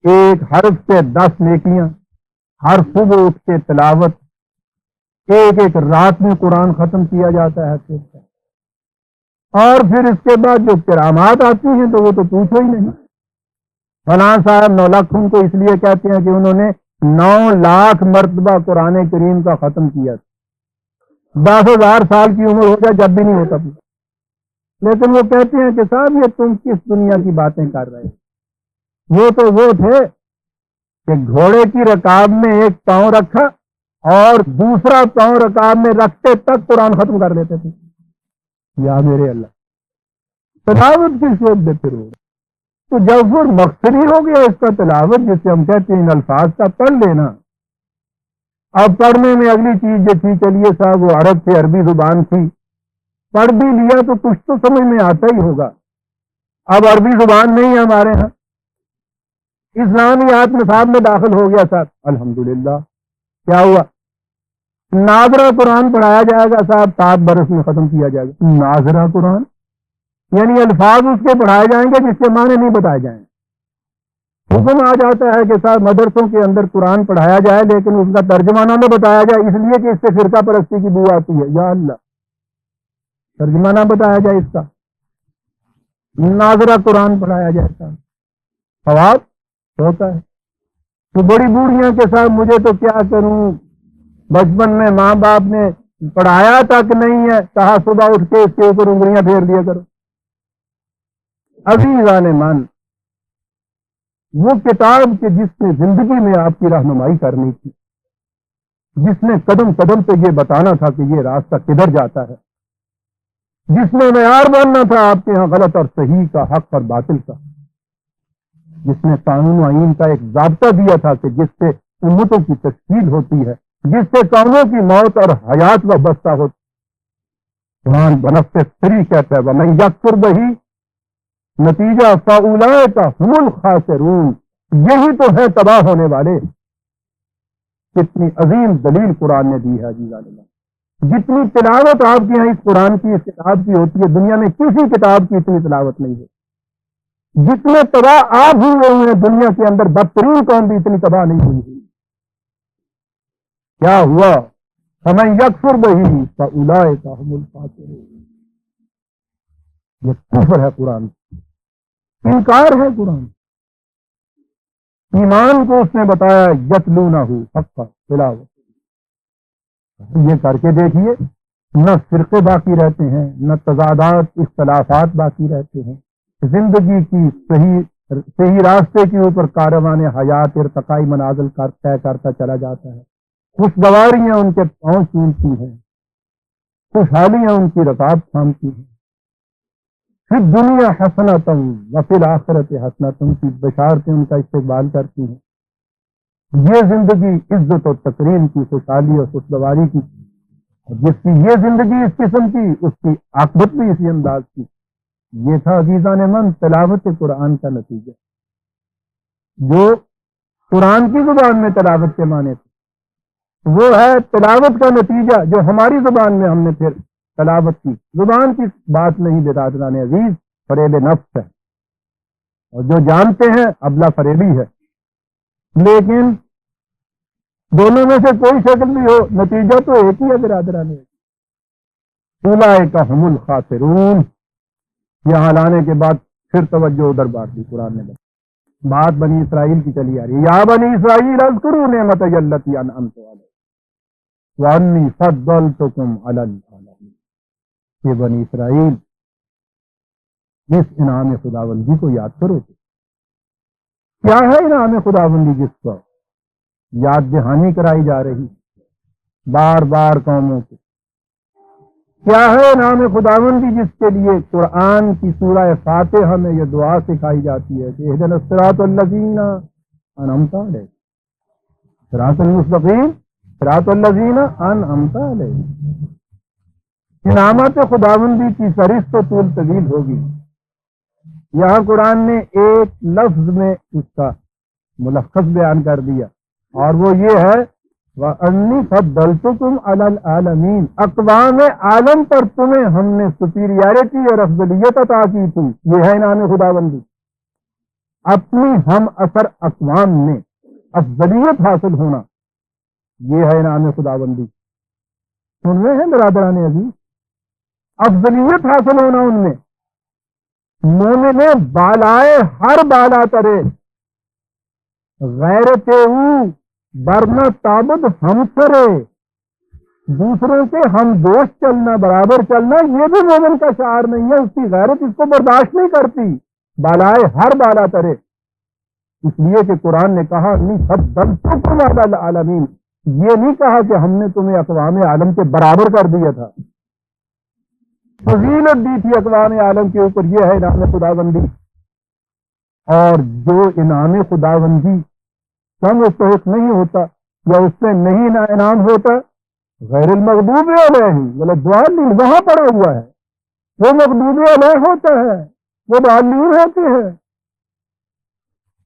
ایک حرف سے 10 نیکیاں، ہر صبح اٹھ کے تلاوت، ایک ایک رات میں قرآن ختم کیا جاتا ہے پھر سے۔ اور پھر اس کے بعد جو کرامات آتی ہیں تو وہ تو پوچھو ہی نہیں۔ فلاں صاحب 9 لاکھ ان کو اس لیے کہتے ہیں کہ انہوں نے 9 لاکھ مرتبہ قرآن کریم کا ختم کیا، 10,000 سال کی عمر ہو جائے جب بھی نہیں ہوتا۔ لیکن وہ کہتے ہیں کہ صاحب یہ تم کس دنیا کی باتیں کر رہے ہیں؟ وہ تو وہ تھے کہ گھوڑے کی رکاب میں ایک پاؤں رکھا اور دوسرا پاؤں رکاب میں رکھتے تک قرآن ختم کر لیتے تھے۔ یا میرے اللہ، تلاوت کی شوق دے پھر ہو تو جب وہ مقصد ہی ہو گیا اس کا تلاوت، جسے ہم کہتے ہیں ان الفاظ کا پڑھ لینا۔ اب پڑھنے میں اگلی چیز جو تھی، چلیے صاحب وہ عرب سے عربی زبان تھی، پڑھ بھی لیا تو کچھ تو سمجھ میں آتا ہی ہوگا۔ اب عربی زبان نہیں ہے ہمارے ہاں، اسلامیات نصاب میں داخل ہو گیا صاحب، الحمدللہ کیا ہوا؟ ناظرہ قرآن پڑھایا جائے گا صاحب، 7 برس میں ختم کیا جائے گا۔ ناظرہ قرآن یعنی الفاظ اس کے پڑھائے جائیں گے جس کے معنی نہیں بتائے جائیں۔ حکم آ جاتا ہے کہ صاحب مدرسوں کے اندر قرآن پڑھایا جائے لیکن اس کا ترجمانہ نہ بتایا جائے، اس لیے کہ اس سے فرقہ پرستی کی بو آتی ہے۔ یا اللہ، ترجمانہ بتایا جائے اس کا، ناظرہ قرآن پڑھایا جائے گا، ثواب ہوتا ہے۔ تو بڑی بوڑھیاں کے ساتھ مجھے تو کیا کروں، بچپن میں ماں باپ نے پڑھایا تک نہیں ہے، کہا صبح اٹھ کے اس کے اوپر انگلیاں پھیر دیا کرو۔ عزیزان من، وہ کتاب کہ جس نے زندگی میں آپ کی رہنمائی کرنی تھی، جس نے قدم قدم پہ یہ بتانا تھا کہ یہ راستہ کدھر جاتا ہے، جس نے معیار بننا تھا آپ کے ہاں غلط اور صحیح کا، حق اور باطل کا، جس نے قانون و آئین کا ایک ضابطہ دیا تھا کہ جس سے امتوں کی تشکیل ہوتی ہے، جس سے قوموں کی موت اور حیات وابستہ ہوتی۔ قرآن بنفس سری کہتا ہے وَمَن یکفر بہی، نتیجہ فَأُولَئِکَ هُمُ الْخَاسِرُونَ، یہی تو ہے تباہ ہونے والے۔ کتنی عظیم دلیل قرآن نے دی ہے عزیزان اللہ۔ جتنی تلاوت آپ کے یہاں اس قرآن کی، اس کتاب کی ہوتی ہے، دنیا میں کسی کتاب کی اتنی تلاوت نہیں ہے۔ جتنے تباہ آپ ہوئے ہیں دنیا کے اندر، بدترین قوم بھی اتنی تباہ نہیں ہوئی۔ کیا ہوا؟ فَمَن یکفر بہی فَأُولَئِکَ هُمُ الْخَاسِرُونَ۔ یہ کفر ہے قرآن، انکار ہے قرآن۔ ایمان کو اس نے بتایا یتلونہ حق تلاوت۔ یہ کر کے دیکھیے، نہ فرقے باقی رہتے ہیں، نہ تضادات اختلافات باقی رہتے ہیں، زندگی کی صحیح راستے کے اوپر کاروان حیات ارتقائی منازل طے کرتا چلا جاتا ہے، خوشگواریاں ان کے پاؤں چومتی ہیں، خوشحالیاں ان کی رکاب تھامتی ہیں، پھر دنیا حسنتم وفی الآخرت حسنتم کی بشارتیں ان کا استقبال کرتی ہیں۔ یہ زندگی عزت و تکریم کی، خوشحالی اور خوشگواری کی، اور جس کی یہ زندگی اس قسم کی، اس کی عاقبت بھی اسی انداز کی۔ یہ تھا عزیزان من تلاوت قرآن کا نتیجہ، جو قرآن کی زبان میں تلاوت کے معنی تھے، وہ ہے تلاوت کا نتیجہ جو ہماری زبان میں ہم نے پھر تلاوت کی۔ زبان کی بات نہیں برادران عزیز، فریب نفس ہے، اور جو جانتے ہیں ابلا فریبی ہے، لیکن دونوں میں سے کوئی شکل بھی ہو، نتیجہ تو ایک ہی ہے برادران عزیز۔ اولئک هم الخاسرون۔ یہاں لانے کے بعد پھر توجہ ادھر بات دی قرآن نے، بات بنی اسرائیل کی چلی آ رہی ہے۔ یا بنی اسرائیل اذکروا نعمتی التی انعمت علیکم وانی فضلتکم علی العالمین۔ یہ بنی اسرائیل، اس انعام خداوندی کو یاد کرو۔ کیا ہے انعام خداوندی جس کو یاد دہانی کرائی جا رہی بار بار قوموں کو؟ کیا ہے انعام خداوندی جس کے لیے قرآن کی سورہ فاتحہ میں یہ دعا سکھائی جاتی ہے کہ اہدنا الصراط الذین انعمت علیہم، صراط المستقیم صراط الذین انعمت علیہم۔ انعامات خداوندی کی فہرست و طول طویل ہوگی۔ یہاں قرآن نے ایک لفظ میں اس کا ملخص بیان کر دیا، اور وہ یہ ہے وَأَنِّي فَضَّلْتُكُمْ عَلَى الْعَالَمِينَ، اقوام عالم پر تمہیں ہم نے سپیریارٹی اور افضلیت عطا کی تھی۔ یہ ہے انعام خداوندی، اپنی ہم اثر اقوام میں افضلیت حاصل ہونا، یہ ہے انعام خداوندی. سن رہے ہیں برادران عزیز؟ افضلیت حاصل ہونا ان میں. مومن بالائے ہر بالا ترے غیرت او برنا تابد ہم سرے. دوسروں کے ہم دوست چلنا، برابر چلنا، یہ بھی مومن کا شعار نہیں ہے. اس کی غیرت اس کو برداشت نہیں کرتی. بالائے ہر بالا ترے، اس لیے کہ قرآن نے کہا نہیں فضلتکم علی العالمین، یہ نہیں کہا کہ ہم نے تمہیں اقوام عالم کے برابر کر دیا تھا. فضیلت دی تھی اقوام عالم کے اوپر. یہ ہے انعام خداوندی. اور جو انعام خداوندی کم مستحق نہیں ہوتا یا اس سے نہیں انعام ہوتا، غیر المغضوب علیہم ولا وہاں پڑا ہوا ہے. وہ مغضوب علیہ ہوتا ہے، وہ ضالین ہوتے ہیں.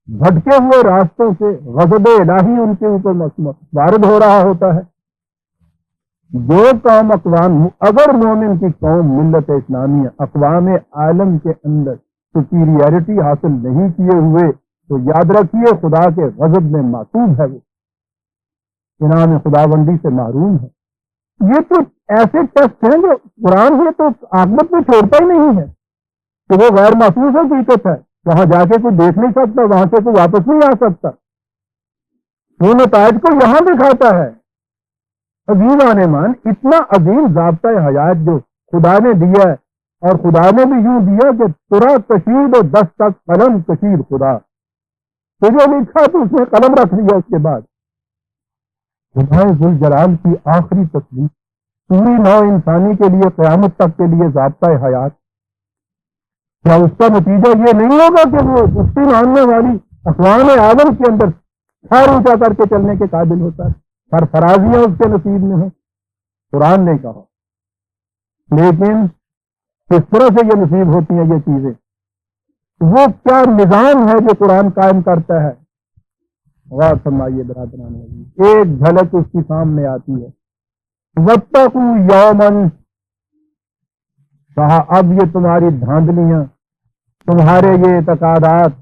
بھٹکے ہوئے راستوں سے غضب الہی ان کے اوپر وارد ہو رہا ہوتا ہے. جو قوم اقوام، اگر مومن کی قوم ملت اسلامیہ اقوام عالم کے اندر سپیریئرٹی حاصل نہیں کیے ہوئے تو یاد رکھیے خدا کے غضب میں معصوم ہے، وہ انعام خداوندی سے محروم ہے. یہ تو ایسے ٹیسٹ ہیں جو قرآن یہ تو عاقبت میں چھوڑتا ہی نہیں ہے کہ وہ غیر محسوس حقیقت ہے. وہاں جا کے کوئی دیکھ نہیں سکتا، وہاں سے کوئی واپس نہیں آ سکتا. وہ نتائج کو یہاں دکھاتا ہے. عزیزان ایمان، اتنا عظیم ضابطۂ حیات جو خدا نے دیا ہے، اور خدا نے بھی یوں دیا کہ ترا کشید و دستک قلم کشید خدا. تجھے لکھا تو اس نے قلم رکھ دیا. اس کے بعد خدا ذوالجلال کی آخری تصویر پوری نو انسانی کے لیے قیامت تک کے لیے ضابطۂ حیات. کیا اس کا نتیجہ یہ نہیں ہوگا کہ وہ اس کی ماننے والی اقوام عالم کے اندر سر اونچا کر کے چلنے کے قابل ہوتا ہے؟ سرفرازیاں اس کے نصیب میں ہیں. قرآن نے کہا. لیکن کس طرح سے یہ نصیب ہوتی ہیں یہ چیزیں؟ وہ کیا نظام ہے جو قرآن قائم کرتا ہے؟ غور فرمائیے برادران عزیز. ایک جھلک اس کی سامنے آتی ہے. واتقوا یومن، کہا اب یہ تمہاری دھاندلیاں، تمہارے یہ اعتقادات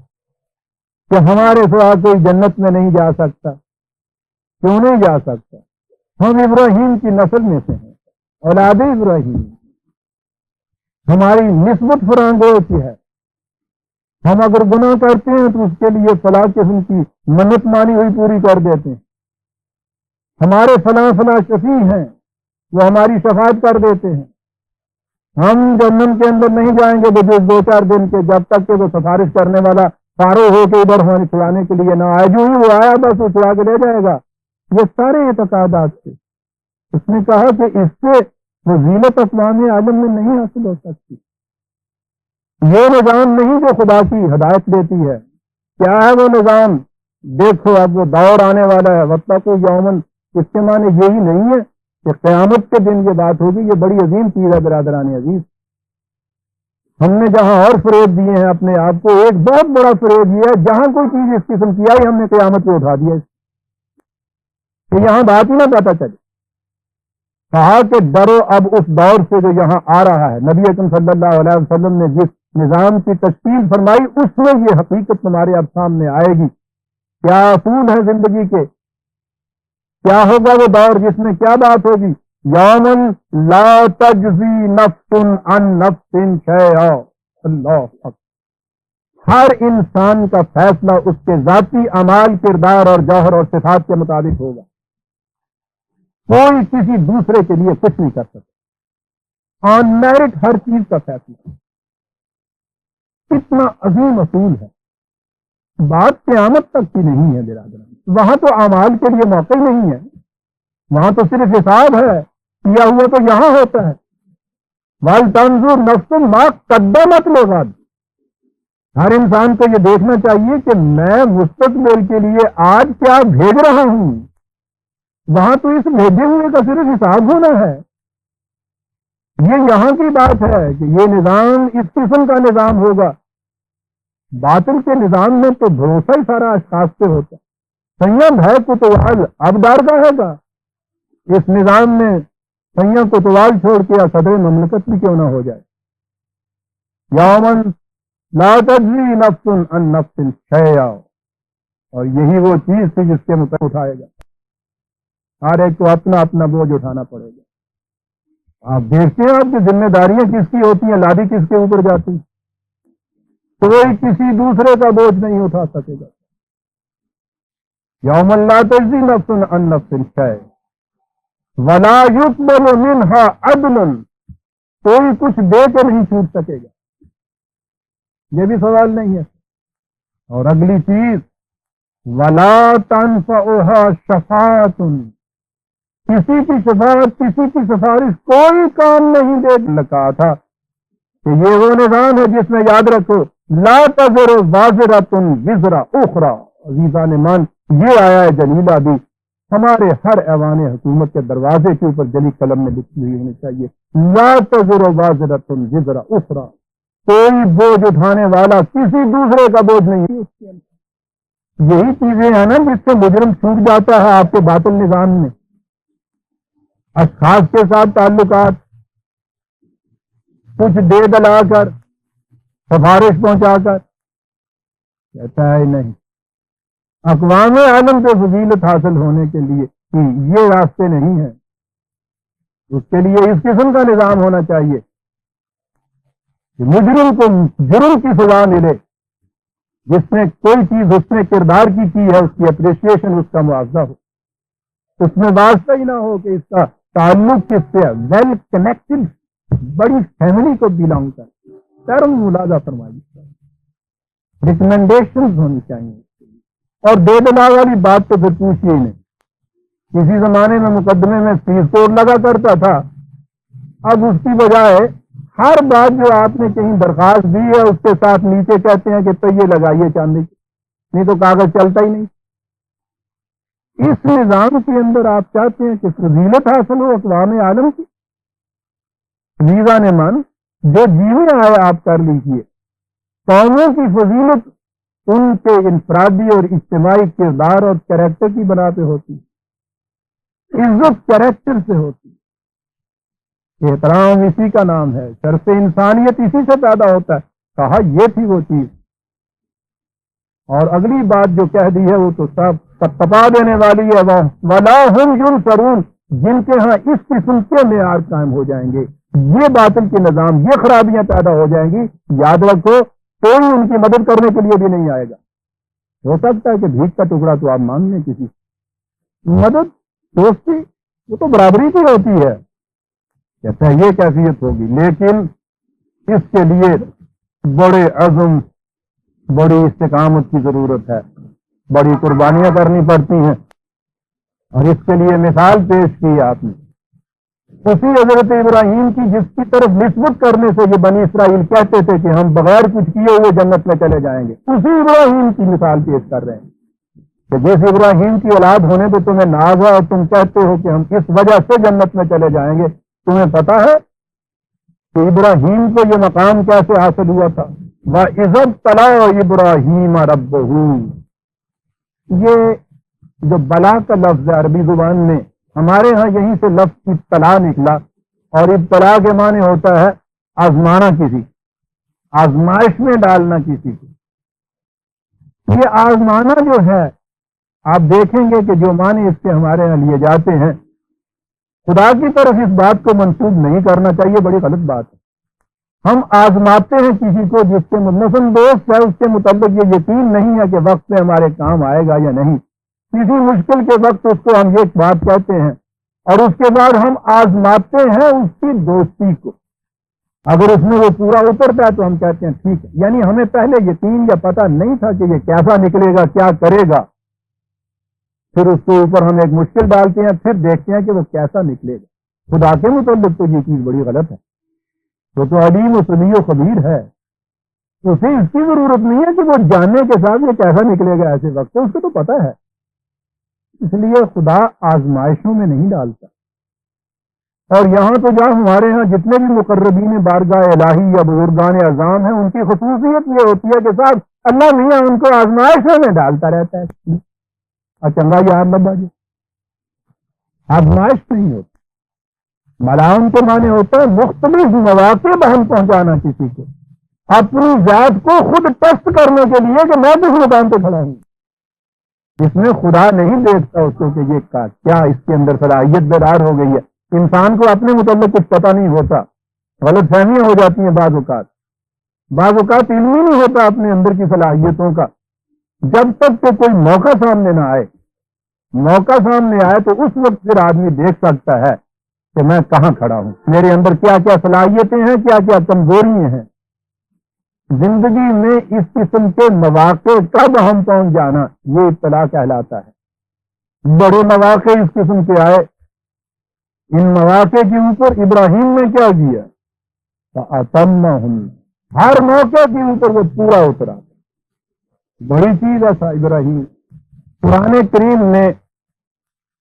کہ ہمارے سوا کوئی جنت میں نہیں جا سکتا. کیوں نہیں جا سکتا؟ ہم ابراہیم کی نسل میں سے ہیں، اولاد ابراہیم. ہماری نسبت فرانگو کی ہے. ہم اگر گناہ کرتے ہیں تو اس کے لیے فلاں قسم کی منت مانی ہوئی پوری کر دیتے ہیں. ہمارے فلاں فلاں شفیع ہیں، وہ ہماری شفاعت کر دیتے ہیں. ہم جنت کے اندر نہیں جائیں گے بجز 2-4 دن کے، جب تک کہ وہ سفارش کرنے والا فارغ ہو کے ادھر ہونے چھڑانے کے لیے نہ آئے. جو ہی وہ آیا بس وہ چھڑا کے لے جائے گا. یہ سارے اعتقادات تھے. اس نے کہا کہ اس سے فضیلت اقوام عالم میں نہیں حاصل ہو سکتی. یہ نظام نہیں جو خدا کی ہدایت دیتی ہے. کیا ہے وہ نظام؟ دیکھو اب وہ دور آنے والا ہے. واتقوا یومن، اس کے معنی یہی نہیں ہے کہ قیامت کے دن یہ بات ہوگی. یہ بڑی عظیم چیز ہے برادران عزیز. ہم نے جہاں اور فریب دیے ہیں اپنے آپ کو، ایک بہت بڑا فریب یہ ہے جہاں کوئی چیز اس قسم کی آئی ہم نے قیامت کو اٹھا دیا کہ یہاں بات ہی نہ پتا چلے. کہا کہ ڈرو اب اس دور سے جو یہاں آ رہا ہے. نبی اکرم صلی اللہ علیہ وسلم نے جس نظام کی تشکیل فرمائی اس میں یہ حقیقت تمہارے اب سامنے آئے گی. کیا اصول ہے زندگی کے؟ کیا ہوگا وہ دور جس میں کیا بات ہوگی؟ یومن لا تجزی نفس عن نفس شیئا. اللہ اکبر. ہر انسان کا فیصلہ اس کے ذاتی اعمال، کردار اور جوہر اور صفات کے مطابق ہوگا. کوئی کسی دوسرے کے لیے کچھ نہیں کر سکتا. آن میرٹ ہر چیز کا فیصلہ. کتنا عظیم اصول ہے. بات قیامت تک کی نہیں ہے برادران. وہاں تو اعمال کے لیے موقع ہی نہیں ہے. وہاں تو صرف حساب ہے. کیا ہوا تو یہاں ہوتا ہے. وَلْتَنْظُرْ نَفْسٌ مَا قَدَّمَتْ لِغَدٍ. ہر انسان کو یہ دیکھنا چاہیے کہ میں مستقبل کے لیے آج کیا بھیج رہا ہوں. وہاں تو اس بھیجے ہوئے کا صرف حساب ہونا ہے. یہ یہاں کی بات ہے کہ یہ نظام اس قسم کا نظام ہوگا. باطل کے نظام میں تو بھروسہ ہی سارا اشخاص پہ ہوتا ہے. سیاں ہے کوتوال اب دار کا ہے گا. اس نظام میں سیاں کوتوال چھوڑ کے صدر مملکت بھی کیوں نہ ہو جائے. یومن لا تجزی نفس عن نفس شیئا. اور یہی وہ چیز تھی جس کے مطابق اٹھائے گا. ہر ایک کو اپنا اپنا بوجھ اٹھانا پڑے گا. آپ دیکھتے ہیں آپ کی ذمہ داریاں کس کی ہوتی ہیں, لادی کس کے اوپر جاتی ہیں. کوئی کسی دوسرے کا بوجھ نہیں اٹھا سکے گا. یوم لا تجزی نفس عن نفس شیئا ولا یقبل منها عدل, کوئی کچھ دے کے نہیں چھوٹ سکے گا. یہ بھی سوال نہیں ہے. اور اگلی چیز ولا تنفعها شفاعۃ, کسی کی شفاعت, کسی کی سفارش کوئی کام نہیں دے. لکھا تھا کہ یہ وہ نظام ہے جس میں یاد رکھو لا تزر وازرۃ وزر اخرى. عزیزان مان, یہ آیا ہے جلیلہ بھی ہمارے ہر ایوان حکومت کے دروازے کے اوپر جلی قلم میں لکھی ہوئی ہونی چاہیے. لا تزر وازرۃ وزر اخرى, کوئی بوجھ اٹھانے والا کسی دوسرے کا بوجھ نہیں. یہی چیزیں ہیں نا جس سے مجرم چھوٹ جاتا ہے آپ کے باطل نظام میں. اشخاص کے ساتھ تعلقات, کچھ دے دلا کر, سفارش پہنچا کر, کہتا ہے نہیں. اقوام عالم پہ فضیلت حاصل ہونے کے لیے یہ راستے نہیں ہیں. اس کے لیے اس قسم کا نظام ہونا چاہیے کہ مجرم کو جرم کی سزا ملے, جس نے کوئی چیز اس نے کردار کی ہے اس کی اپریشیشن, اس کا معاوضہ ہو. اس میں واسطہ ہی نہ ہو کہ اس کا تعلق کس سے ہے, ویل کنیکٹڈ بڑی فیملی کو بلانگ کر. ٹرم ملازہ فرمائیے, ریکمنڈیشن ہونی چاہیے. اور دے دلا والی بات تو پھر پوچھیے ہی نہیں. کسی زمانے میں مقدمے میں فیس کوڈ لگا کرتا تھا, اب اس کی بجائے ہر بات جو آپ نے کہیں درخواست دی ہے اس کے ساتھ نیچے کہتے ہیں کہ تو یہ لگائیے چاندی کی, نہیں تو کاغذ چلتا ہی نہیں. اس نظام کے اندر آپ چاہتے ہیں کہ فضیلت حاصل ہو اقوام عالم کی. ویزا نے من جو جیوے آئے آپ کر لیجیے. قوموں کی فضیلت ان کے انفرادی اور اجتماعی کردار اور کریکٹر کی بنا پہ ہوتی ہے. عزت کریکٹر سے ہوتی ہے. احترام اسی کا نام ہے. شرف انسانیت اسی سے پیدا ہوتا ہے. کہا یہ تھی وہ چیز. اور اگلی بات جو کہہ دی ہے وہ تو سب تپا دینے والی ہے. وَلَا هُمْ يُنصَرُونَ, جن کے ہاں اس قسم کے معیار قائم ہو جائیں گے, یہ باطل کے نظام, یہ خرابیاں پیدا ہو جائیں گی. یاد رکھو کوئی ان کی مدد کرنے کے لیے بھی نہیں آئے گا. ہو سکتا ہے کہ بھیک کا ٹکڑا تو آپ مانگ لیں کسی مدد, دوستی, وہ تو برابری کی ہوتی ہے. کہتا ہے یہ کیفیت ہوگی, لیکن اس کے لیے بڑے عزم, بڑی استقامت کی ضرورت ہے, بڑی قربانیاں کرنی پڑتی ہیں. اور اس کے لیے مثال پیش کی آپ نے اسی حضرت ابراہیم کی, جس کی طرف نسبت کرنے سے یہ بنی اسرائیل کہتے تھے کہ ہم بغیر کچھ کیے ہوئے جنت میں چلے جائیں گے. اسی ابراہیم کی مثال پیش کر رہے ہیں کہ جس ابراہیم کی اولاد ہونے پہ تمہیں ناز ہے اور تم کہتے ہو کہ ہم اس وجہ سے جنت میں چلے جائیں گے. تمہیں پتا ہے کہ ابراہیم کو یہ مقام کیسے حاصل ہوا تھا؟ وَإِذَ ابْتَلَىٰ إِبْرَاهِيمَ رَبُّهُ, یہ جو بلا کا لفظ ہے عربی زبان میں, ہمارے ہاں یہیں سے لفظ ابتلا نکلا. اور ابتلا کے معنی ہوتا ہے آزمانا کسی, آزمائش میں ڈالنا کسی کو. یہ آزمانا جو ہے آپ دیکھیں گے کہ جو معنی اس کے ہمارے یہاں لیے جاتے ہیں, خدا کی طرف اس بات کو منسوب نہیں کرنا چاہیے, بڑی غلط بات ہے. ہم آزماتے ہیں کسی کو جس کے مثلاً دوست ہے, اس کے متعلق یہ یقین نہیں ہے کہ وقت میں ہمارے کام آئے گا یا نہیں. کسی مشکل کے وقت اس کو ہم یہ بات کہتے ہیں اور اس کے بعد ہم آزماتے ہیں اس کی دوستی کو. اگر اس میں وہ پورا اترتا ہے تو ہم کہتے ہیں ٹھیک ہے. یعنی ہمیں پہلے یقین یا پتہ نہیں تھا کہ یہ کیسا نکلے گا, کیا کرے گا. پھر اس کے اوپر ہم ایک مشکل ڈالتے ہیں, پھر دیکھتے ہیں کہ وہ کیسا نکلے گا. خدا کے متعلق تو یہ چیز بڑی غلط ہے. وہ تو علیم و سمیع و خبیر ہے, اسے اس کی ضرورت نہیں ہے کہ وہ جاننے کے ساتھ یہ کیسا نکلے گا ایسے وقت, اس کو تو پتہ ہے. اس لیے خدا آزمائشوں میں نہیں ڈالتا. اور یہاں تو جہاں ہمارے ہاں جتنے بھی مقربین بارگاہ الہی یا بزرگان اعظام ہیں, ان کی خصوصیت یہ ہوتی ہے کہ صاحب اللہ میاں ان کو آزمائشوں میں ڈالتا رہتا ہے. چنگا یار نہ باجے, آزمائش نہیں ہوتی. ملام کے معنی ہوتا ہے مختلف مواقع بہم پہنچانا کسی کو, اپنی ذات کو خود ٹیسٹ کرنے کے لیے کہ میں کس مقام پہ کھڑا ہوں. جس میں خدا نہیں دیکھتا اس کو کہ یہ کیا اس کے اندر صلاحیت بیدار ہو گئی ہے. انسان کو اپنے متعلق کچھ پتہ نہیں ہوتا، غلط فہمیاں ہو جاتی ہیں بعض اوقات علم ہی نہیں ہوتا اپنے اندر کی صلاحیتوں کا. جب تک کہ کوئی موقع سامنے نہ آئے، تو اس وقت پھر آدمی دیکھ سکتا ہے کہ میں کہاں کھڑا ہوں، میرے اندر کیا کیا صلاحیتیں ہیں، کیا کیا کمزوریاں ہیں. زندگی میں اس قسم کے مواقع کب ہم پہنچ جانا، یہ ابتلا کہلاتا ہے. بڑے مواقع اس قسم کے آئے، ان مواقع کے اوپر ابراہیم نے کیا کیا؟ فَأَتَمَّهُنَّ. ہر موقع کے اوپر وہ پورا اترا. بڑی چیز ایسا ابراہیم. قرآن کریم میں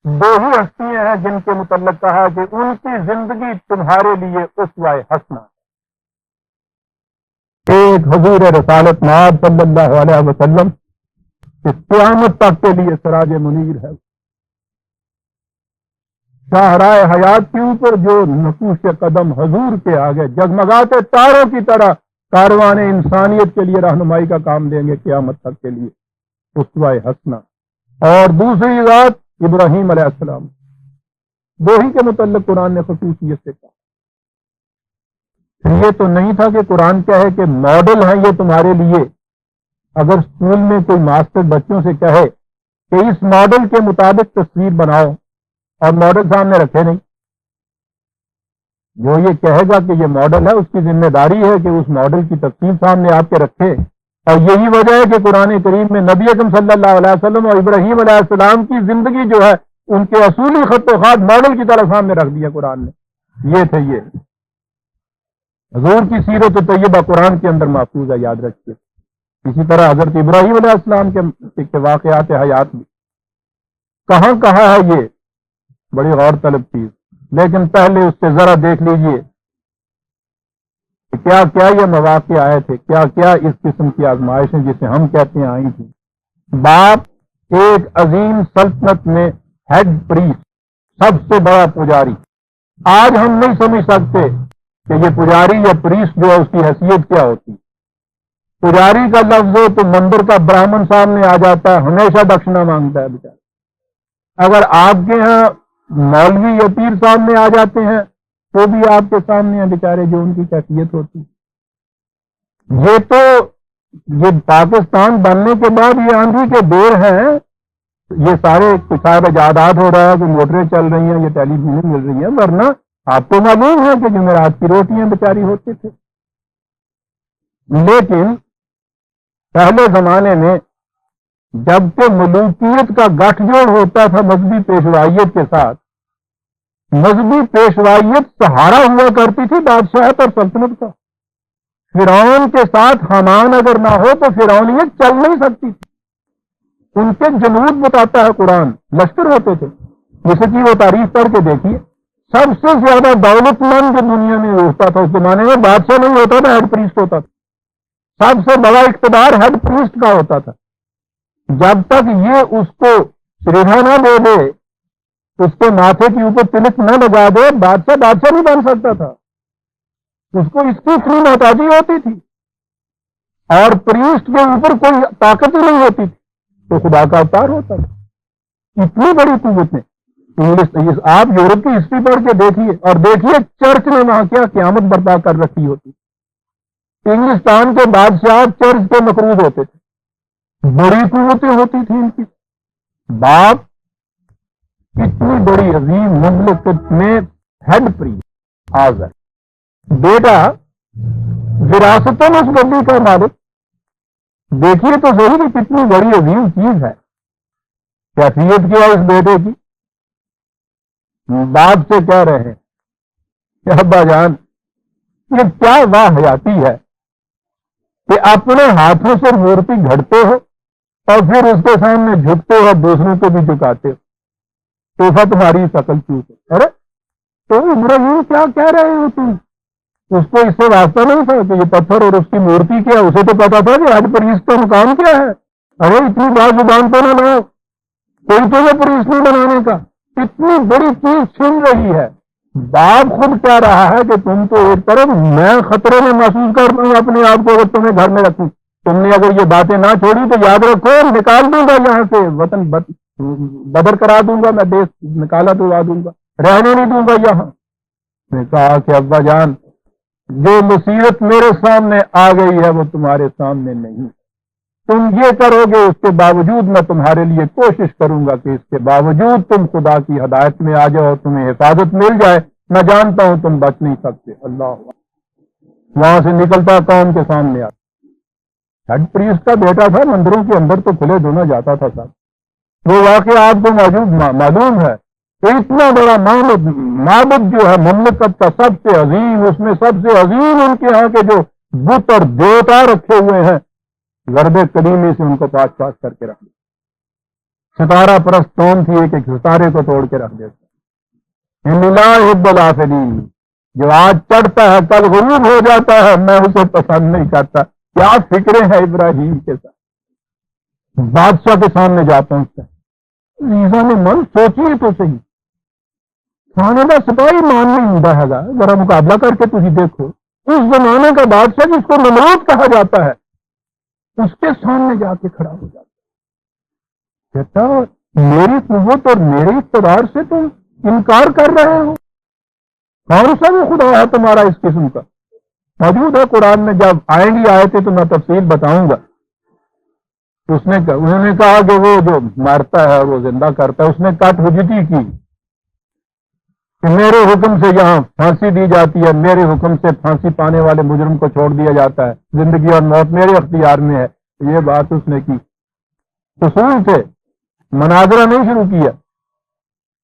دو ہی ہستیاں ہیں جن کے متعلق کہا کہ ان کی زندگی تمہارے لیے اسوہ حسنہ. ایک حضور رسالت مآب صلی اللہ علیہ وسلم اس قیامت تک کے لیے سراج منیر ہے. شاہراہ حیات کے اوپر جو نقوش قدم حضور کے آگے جگمگاتے تاروں کی طرح کاروان انسانیت کے لیے رہنمائی کا کام دیں گے قیامت تک کے لیے اسوہ حسنہ. اور دوسری ذات ابراہیم علیہ السلام، دو ہی کے متعلق قرآن نے خصوصیت سے کہا. یہ تو نہیں تھا کہ قرآن کہے کہ ماڈل ہیں یہ تمہارے لیے. اگر اسکول میں کوئی ماسٹر بچوں سے کہے کہ اس ماڈل کے مطابق تصویر بناؤ اور ماڈل سامنے رکھے نہیں، جو یہ کہے گا کہ یہ ماڈل ہے اس کی ذمہ داری ہے کہ اس ماڈل کی تفصیل سامنے آپ کے رکھے. اور یہی وجہ ہے کہ قرآن کریم میں نبی اکرم صلی اللہ علیہ وسلم اور ابراہیم علیہ السلام کی زندگی جو ہے ان کے اصولی خط و خط ماڈل کی طرح سامنے رکھ دیا قرآن نے. یہ تھے یہ حضور کی سیرت طیبہ قرآن کے اندر محفوظ ہے، یاد رکھیے. اسی طرح حضرت ابراہیم علیہ السلام کے واقعات حیات میں کہاں کہا ہے یہ بڑی غور طلب چیز. لیکن پہلے اس سے ذرا دیکھ لیجئے کہ کیا کیا یہ مواقع آئے تھے، کیا کیا اس قسم کی آزمائشیں جسے ہم کہتے ہیں آئی تھیں. باپ ایک عظیم سلطنت میں ہیڈ پریسٹ، سب سے بڑا پجاری. آج ہم نہیں سمجھ سکتے کہ یہ پجاری یا پریسٹ جو ہے اس کی حیثیت کیا ہوتی. پجاری کا لفظ ہو تو مندر کا براہمن سامنے آ جاتا ہے، ہمیشہ دکشنا مانگتا ہے بیچارہ. اگر آپ کے ہاں مولوی یا پیر سامنے آ جاتے ہیں تو بھی آپ کے سامنے ہیں بیچارے جو ان کی کیفیت ہوتی. یہ پاکستان بننے کے بعد یہ آندھی کے دور ہیں، یہ سارے صاحب جائیداد ہو رہا ہے کہ موٹریں چل رہی ہیں، یہ ٹیلی ویژن مل رہی ہیں، ورنہ آپ کو معلوم ہے کہ جمعرات کی روٹیاں بیچاری ہوتے تھے. لیکن پہلے زمانے میں جب کہ ملوکیت کا گٹھ جوڑ ہوتا تھا مذہبی پیشوائیت کے ساتھ، مذہبی پیشوائیت سہارا ہوا کرتی تھی بادشاہت اور سلطنت کا. فرعون کے ساتھ حامان اگر نہ ہو تو فرعونیت چل نہیں سکتی تھی. ان کے جنود بتاتا ہے قرآن، لشکر ہوتے تھے. جیسے کہ وہ تاریخ پڑھ کے دیکھیے، سب سے زیادہ دولت مند جو دنیا میں ہوتا تھا اس زمانے میں بادشاہ نہیں ہوتا تھا، ہیڈ پریسٹ ہوتا تھا. سب سے بڑا اقتدار ہیڈ پریسٹ کا ہوتا تھا. جب تک یہ اس کو سریحا نہ دے دے، اس کے ماتھے کے اوپر تلک نہ لگا دے، بادشاہ نہیں بن سکتا تھا. اس کو اس کی فری محتاجی ہوتی تھی اور پریسٹ کے اوپر کوئی طاقت ہی نہیں ہوتی تھی تو خدا کا اوتار ہوتا تھا. اتنی بڑی قوت نے انگلش، آپ یورپ کی ہسٹری پڑھ کے دیکھیے اور دیکھیے چرچ نے وہاں کیا قیامت برپا کر رکھی ہوتی. انگلستان کے بادشاہ چرچ کے مقروض ہوتے تھے، بڑی قوتیں ہوتی تھیں ان کی. باپ اتنی بڑی عظیم مملکت میں ہیڈ پریسٹ حاضر، بیٹا وراثتاً اس گدی کا مالک. دیکھیے تو صحیح کہ کتنی بڑی عظیم چیز ہے. کیفیت کیا اس بیٹے کی؟ باپ سے کہہ رہے ہیں کہ ابا جان یہ کیا واہ حیاتی ہے کہ اپنے ہاتھوں سے مورتی گھڑتے ہو اور پھر اس کے سامنے جھکتے ہو اور دوسروں کو بھی جھکاتے ہو. توفہ تمہاری شکل چوت ہے. ارے تو ابراہیم کیا کہہ رہے ہو تم؟ اس کو اس سے واسطہ نہیں تھا کہ یہ پتھر اور اس کی مورتی کیا، اسے تو پتا تھا کہ ہیڈ پریسٹ کا مقام کیا ہے. ارے اتنی بات زبان پہ نہ لاؤ، کوئی تو یہ پریسٹ نہیں بنانے کا. اتنی بڑی چیز چھن رہی ہے. باپ خود کہہ رہا ہے کہ تم تو ایک طرف، میں خطرے میں محسوس کرتا ہوں اپنے آپ کو اگر تمہیں گھر میں رکھوں. تم نے اگر یہ باتیں نہ چھوڑی تو یاد رکھو نکال دوں گا یہاں سے، وطن بدر کرا دوں گا، میں دیش نکالا دلوا دوں گا، رہنے نہیں دوں گا یہاں۔ نے کہا کہ ابا جان جو مصیبت میرے سامنے آ گئی ہے وہ تمہارے سامنے نہیں، تم یہ کرو گے اس کے باوجود میں تمہارے لیے کوشش کروں گا کہ اس کے باوجود تم خدا کی ہدایت میں آ جاؤ، تمہیں حفاظت مل جائے، میں جانتا ہوں تم بچ نہیں سکتے۔ اللہ وہاں سے نکلتا قوم کے سامنے آتا، ہیڈ پریسٹ کا بیٹا تھا، مندروں کے اندر تو کھلے دھونا جاتا تھا صاحب، وہ واقعہ آپ کو معلوم ہے۔ تو اتنا بڑا معبد جو ہے مملکت کا سب سے عظیم، اس میں سب سے عظیم ان کے یہاں کے جو بت اور دیوتا رکھے ہوئے ہیں، ضرب قدیمی سے ان کو پاس پاس کر کے رکھ دیا۔ ستارہ پرست قوم تھی، ایک ایک ستارے کو توڑ کے رکھ دیتا۔ لا يحب الآفلین، جو آج چڑھتا ہے کل غروب ہو جاتا ہے، میں اسے پسند نہیں کرتا۔ کیا فکریں ہیں ابراہیم کے ساتھ، بادشاہ کے سامنے جا پہنچتا ہے۔ میزان من سوچیے تو صحیح، کھانے کا سپاہی مان نہیں ہوتا ہے، ذرا مقابلہ کر کے تھی دیکھو، اس زمانے کا بادشاہ جس کو نمرود کہا جاتا ہے، اس کے سامنے جا کے کھڑا ہو جاتا ہے، کہتا میری قوت اور میرے اقتدار سے تم انکار کر رہے ہو، کون سا وہ خدا ہے تمہارا اس قسم کا؟ موجود ہے قرآن میں، جب آئیں گی آیتیں تو میں تفصیل بتاؤں گا۔ انہوں نے کہا کہ وہ جو مارتا ہے وہ زندہ کرتا ہے، اس نے کٹ حجتی کی کہ میرے حکم سے یہاں پھانسی دی جاتی ہے، میرے حکم سے پھانسی پانے والے مجرم کو چھوڑ دیا جاتا ہے، زندگی اور موت میرے اختیار میں ہے۔ یہ بات اس نے کی، اصول سے مناظرہ نہیں شروع کیا،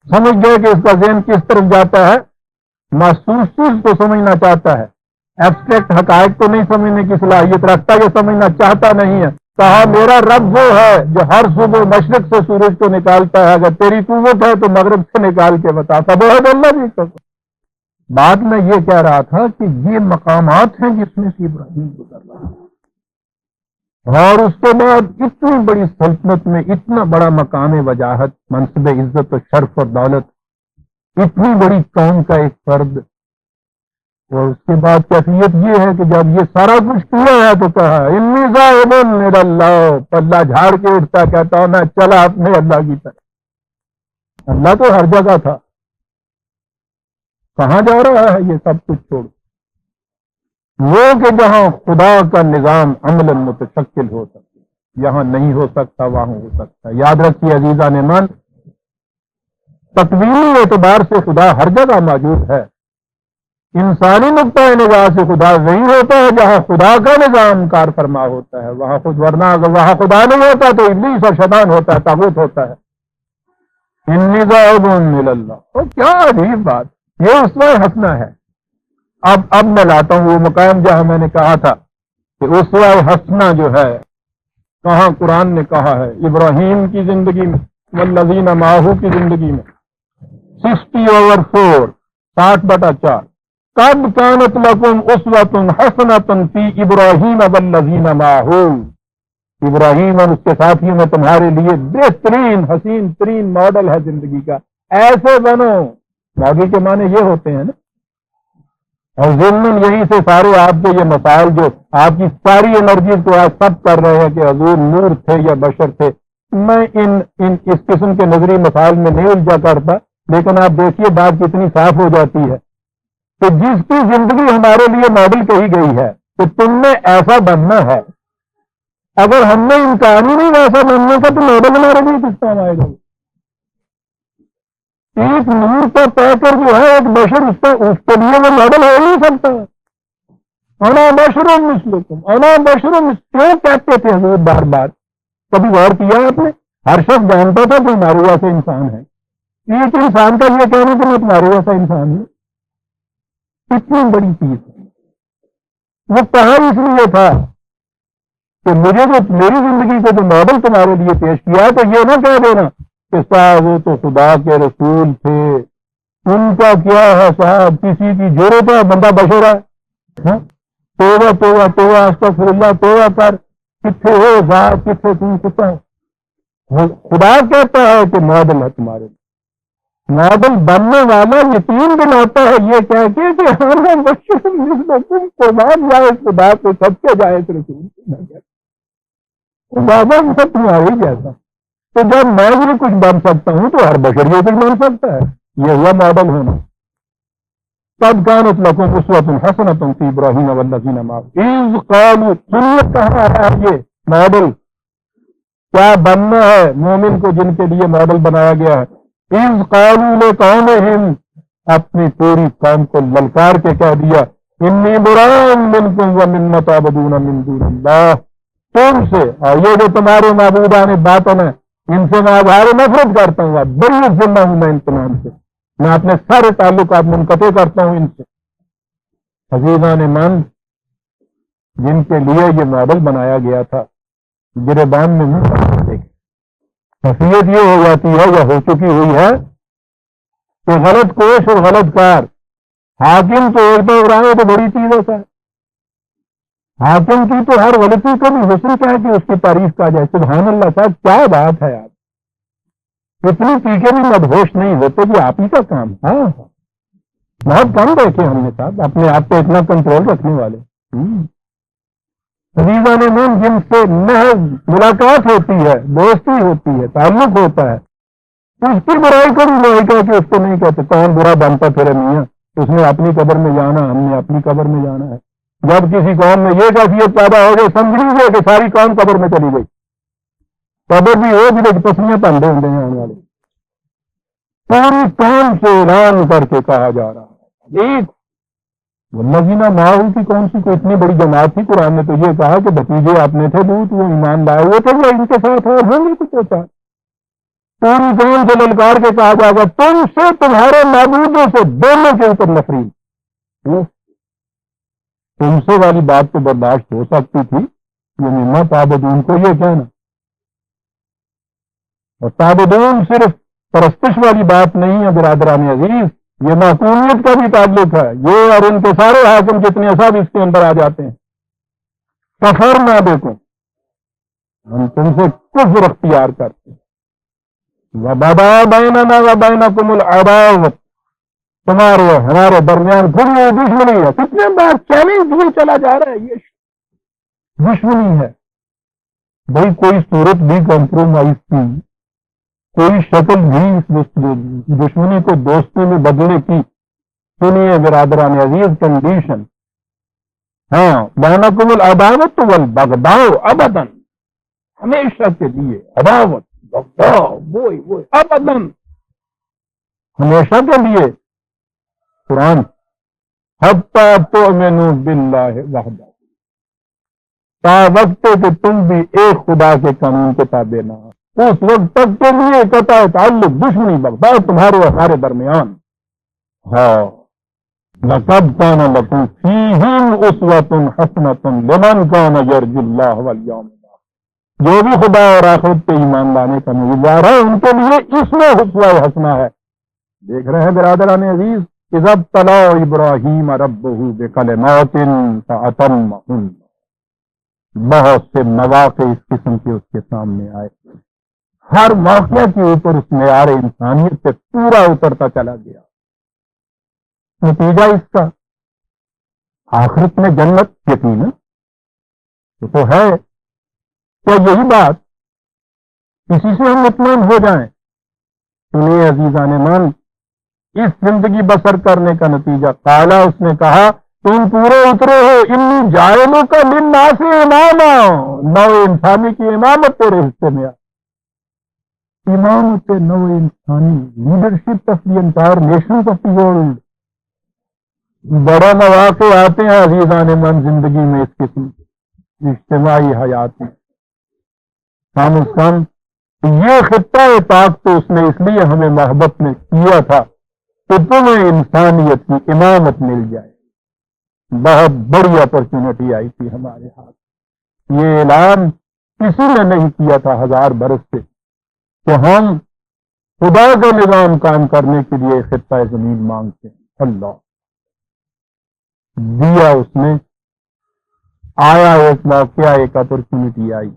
سمجھ گئے کہ اس کا ذہن کس طرف جاتا ہے، محسوس چیز کو سمجھنا چاہتا ہے، ایبسٹریکٹ حقائق کو نہیں سمجھنے کی صلاحیت رکھتا، یہ سمجھنا چاہتا نہیں ہے۔ کہا میرا رب وہ ہے جو ہر صبح مشرق سے سورج کو نکالتا ہے، اگر تیری قوت ہے تو مغرب سے نکال کے بتاتا، بہت اللہ بھی کرتا۔ بات میں یہ کہہ رہا تھا کہ یہ مقامات ہیں جس میں سے ابراہیم گزر رہا ہے، اور اس کے بعد اتنی بڑی سلطنت میں اتنا بڑا مقام وجاہت، منصب عزت و شرف اور دولت، اتنی بڑی قوم کا ایک فرد، اور اس کے بعد کیفیت یہ ہے کہ جب یہ سارا کچھ کیا ہے تو کہا انی ذاہب الی اللہ، پلہ جھاڑ کے اٹھتا کہتا ہوں میں چلا اپنے اللہ کی طرف۔ اللہ تو ہر جگہ تھا، کہاں جا رہا ہے یہ سب کچھ چھوڑ؟ وہ کہ جہاں خدا کا نظام عملاً متشکل ہو سکے، یہاں نہیں ہو سکتا وہاں ہو سکتا ہے۔ یاد رکھیے عزیزان ایمان، تکوینی اعتبار سے خدا ہر جگہ موجود ہے، انسانی نقطۂ نگاہ سے خدا وہی ہوتا ہے جہاں خدا کا نظام کار فرما ہوتا ہے، وہاں خود، ورنہ اگر وہاں خدا نہیں ہوتا تو ابلیس اور شیطان ہوتا ہے، طاغوت ہوتا ہے۔ انی ذاہب الی اللہ، کیا عجیب بات، یہ اسوہ حسنہ ہے۔ اب میں لاتا ہوں وہ مقام جہاں میں نے کہا تھا کہ اسوہ حسنہ جو ہے کہاں قرآن نے کہا ہے، ابراہیم کی زندگی میں، والذین معہ کی زندگی میں، 60/4، 60/4، قد کانت لکم اسوۃ حسنۃ فی ابراہیم والذین معہ، ابراہیم اور اس کے ساتھیوں میں تمہارے لیے بہترین حسین ترین ماڈل ہے زندگی کا، ایسے بنو۔ ماڈل کے معنی یہ ہوتے ہیں نا، اور ضمن یہی سے سارے آپ کے یہ مسائل جو آپ کی ساری انرجی کو آج سب کر رہے ہیں کہ حضور نور تھے یا بشر تھے، میں اس قسم کے نظری مسائل میں نہیں الجھا کرتا، لیکن آپ دیکھیے بات کتنی صاف ہو جاتی ہے کہ جس کی زندگی ہمارے لیے ماڈل کہی گئی ہے کہ تم نے ایسا بننا ہے، اگر ہم نے انکار ہی نہیں ویسا بننے کا تو ماڈل ہمارے لیے کس کام آئے گا؟ ایک نور کا پا کر جو ہے ایک بشر، اس کے لیے وہ ماڈل ہو نہیں سکتا۔ انا بشر مثلکم، انا بشر کیوں کہتے تھے حضور بار بار؟ کبھی غور کیا آپ نے؟ ہر شخص جانتا تھا کہ ہمارے جیسے انسان ہے، ایک انسان کا یہ کہنا کہ میں تمہارے جیسا انسان ہوں، اتنی بڑی چیز ہے۔ وہ کہا اس لیے تھا کہ مجھے جو میری زندگی کو جو ماڈل تمہارے لیے پیش کیا ہے تو یہ نہ کہہ دینا کہ صاحب وہ تو خدا کے رسول تھے، ان کا کیا ہے صاحب، کسی کی ضرورت ہے، بندہ بشر ہے، توبہ توبہ توبہ استغفر اللہ، توبہ کر، کتنے ہو صاحب، کتنے تم کتا ہے۔ خدا کہتا ہے کہ ماڈل ہے تمہارے لیے، ماڈل بننے والا یقین دلاتا ہے یہ کہہ کے کہ ہمیں بشر مثلکم، قربان جائے خدا کو، سب کے جائے رسول۔ بابا میں تمہاری جیسا، تو جب میں بھی کچھ بن سکتا ہوں تو ہر بشر یہ کچھ بن سکتا ہے. یہ ہوا ماڈل ہونا. قد كانت لكم اسوة حسنة في ابراہیم والذین معه اذ قالوا. سنت کہاں آیا ہے یہ ماڈل؟ کیا بننا ہے مومن کو جن کے لیے ماڈل بنایا گیا ہے؟ اذ قالوا لقومهم، اپنی پوری قوم کو للکار کے کہہ دیا، انی براء منکم ومما تعبدون من دون اللہ، تم سے اور یہ جو تمہارے معبودان باطن ہیں ان سے میں اظہار نفرت کرتا ہوں، بری ذمہ ہوں میں ان تمام سے، میں اپنے سارے تعلقات منقطع کرتا ہوں ان سے. عزیزان من، جن کے لیے یہ ماڈل بنایا گیا تھا گریبان میں منہ دیکھ حیثیت یہ ہو جاتی ہے یا ہو چکی ہوئی ہے کہ غلط کوش اور غلط کار حاکم تو ایک دو رائے تو بڑی چیز ہوتا ہے. حاکم کی تو ہر غلطی کا بھی حسن کیا ہے کہ اس کی تعریف کا جائے. سبحان اللہ صاحب کیا بات ہے آپ، اتنی چیزیں بھی مدہوش نہیں ہوتے کہ آپ ہی کا کام. ہاں بہت کم دیکھے ہم نے صاحب اپنے آپ کو اتنا کنٹرول رکھنے والے. عزیزان من، جن سے محض ملاقات ہوتی ہے، دوستی ہوتی ہے، تعلق ہوتا ہے، اس کی برائی کو بھی نہیں کہتے، اس کو نہیں کہتے. کون برا بنتا پھر میاں، اس نے اپنی قبر میں جانا، ہم نے اپنی قبر میں جانا ہے. جب کسی قوم میں یہ کیفیت پیدا ہو گئی، سمجھ لیجیے کہ ساری قوم قبر میں چلی گئی. قبر بھی ہو بھی پسیاں پندے ہوں گے آنے والے. پوری قوم سے اعلان کر کے کہا جا رہا ہے. ایک والذین معہ کی کون سی کوئی اتنی بڑی جماعت تھی؟ قرآن نے تو یہ کہا کہ بھتیجے اپنے تھے لوط، وہ ایمان لائے ہوئے تھے، وہ ان کے ساتھ اور ہوں گے کچھ ہوتا ہے. پوری قوم سے للکار کے کہا جائے گا تم سے تمہارے معبودوں سے دونوں کے اوپر نفرین. تم سے والی بات تو برداشت ہو سکتی تھی، یہ مما تعبدون کو یہ کہنا. اور تعبدون صرف پرستش والی بات نہیں ہے برادران عزیز، یہ معقولیت کا بھی تعلق ہے. یہ اور ان کے سارے حاکم جتنے سب اس کے اندر آ جاتے ہیں. کفر نہ دیکھو، ہم تم سے کفر اختیار کرتے ہیں. وَبَدَا بَيْنَنَا وَبَيْنَكُمُ الْعَدَاوَةُ، تمہارے ہمارے درمیان پھر یہ دشمنی ہے. کتنے بار چیلنج بھی چلا جا رہا ہے، یہ دشمنی ہے. بھائی کوئی صورت بھی کمپرومائز کی، کوئی شکل بھی اس دشمنی کو دوستی میں بدلنے کی. سنیے برادران عزیز کنڈیشن، ہاں بینکم العداوۃ والبغضاء ابدا، ہمیشہ کے لیے عداوت بغضاء وہ ابدا، ہمیشہ کے لیے. قرآن حتی تؤمنوا باللہ وحدہ، تا وقت کہ تم بھی ایک خدا کے قانون کے تابع نہ ہو، اس وقت تک کے لیے قطع تعلق دشمنی بغضاء تمہارے اور ہمارے درمیان. ہاں لقد كان لكم فيهم أسوة حسنة لمن كان يرجو الله واليوم الآخر، جو بھی خدا اور آخرت پہ ایمان لانے کا امیدوار ہے ان کے لیے اس میں اسوہ حسنہ ہے. دیکھ رہے ہیں برادران عزیز، اذا ابتلى ابراہیم ربہ بکلمات فاتمہن، بہت سے مواقع اس قسم کے اس کے سامنے آئے، ہر موقع کے اوپر اس معیار انسانیت سے پورا اترتا چلا گیا. نتیجہ اس کا آخرت میں جنت یقینا تو ہے. کیا یہی بات اسی سے ہم مطمئن ہو جائیں؟ سنیے عزیزان من، اس زندگی بسر کرنے کا نتیجہ قالا، اس نے کہا تم پورے اترے ہو، انی جاعلوں کا للناس اماما، نو انسانی کی امامت تیرے حصے میں آ. امامت نو انسانی، leadership of the entire nations of the world. بڑے مواقع آتے ہیں عزیزان من زندگی میں اس قسم کی اجتماعی حیات میں. کم از کم یہ خطہ پاک تو اس نے اس لیے ہمیں محبت میں کیا تھا کہ تمہیں انسانیت کی امامت مل جائے. بہت بڑی اپرچونٹی آئی تھی ہمارے ہاتھ. یہ اعلان کسی نے نہیں کیا تھا 1000 برس سے کہ ہم خدا کا نظام قائم کرنے کے لیے خطہ زمین مانگتے ہیں. اللہ دیا اس نے، آیا ایک واقعہ، ایک اپرچونٹی آئی.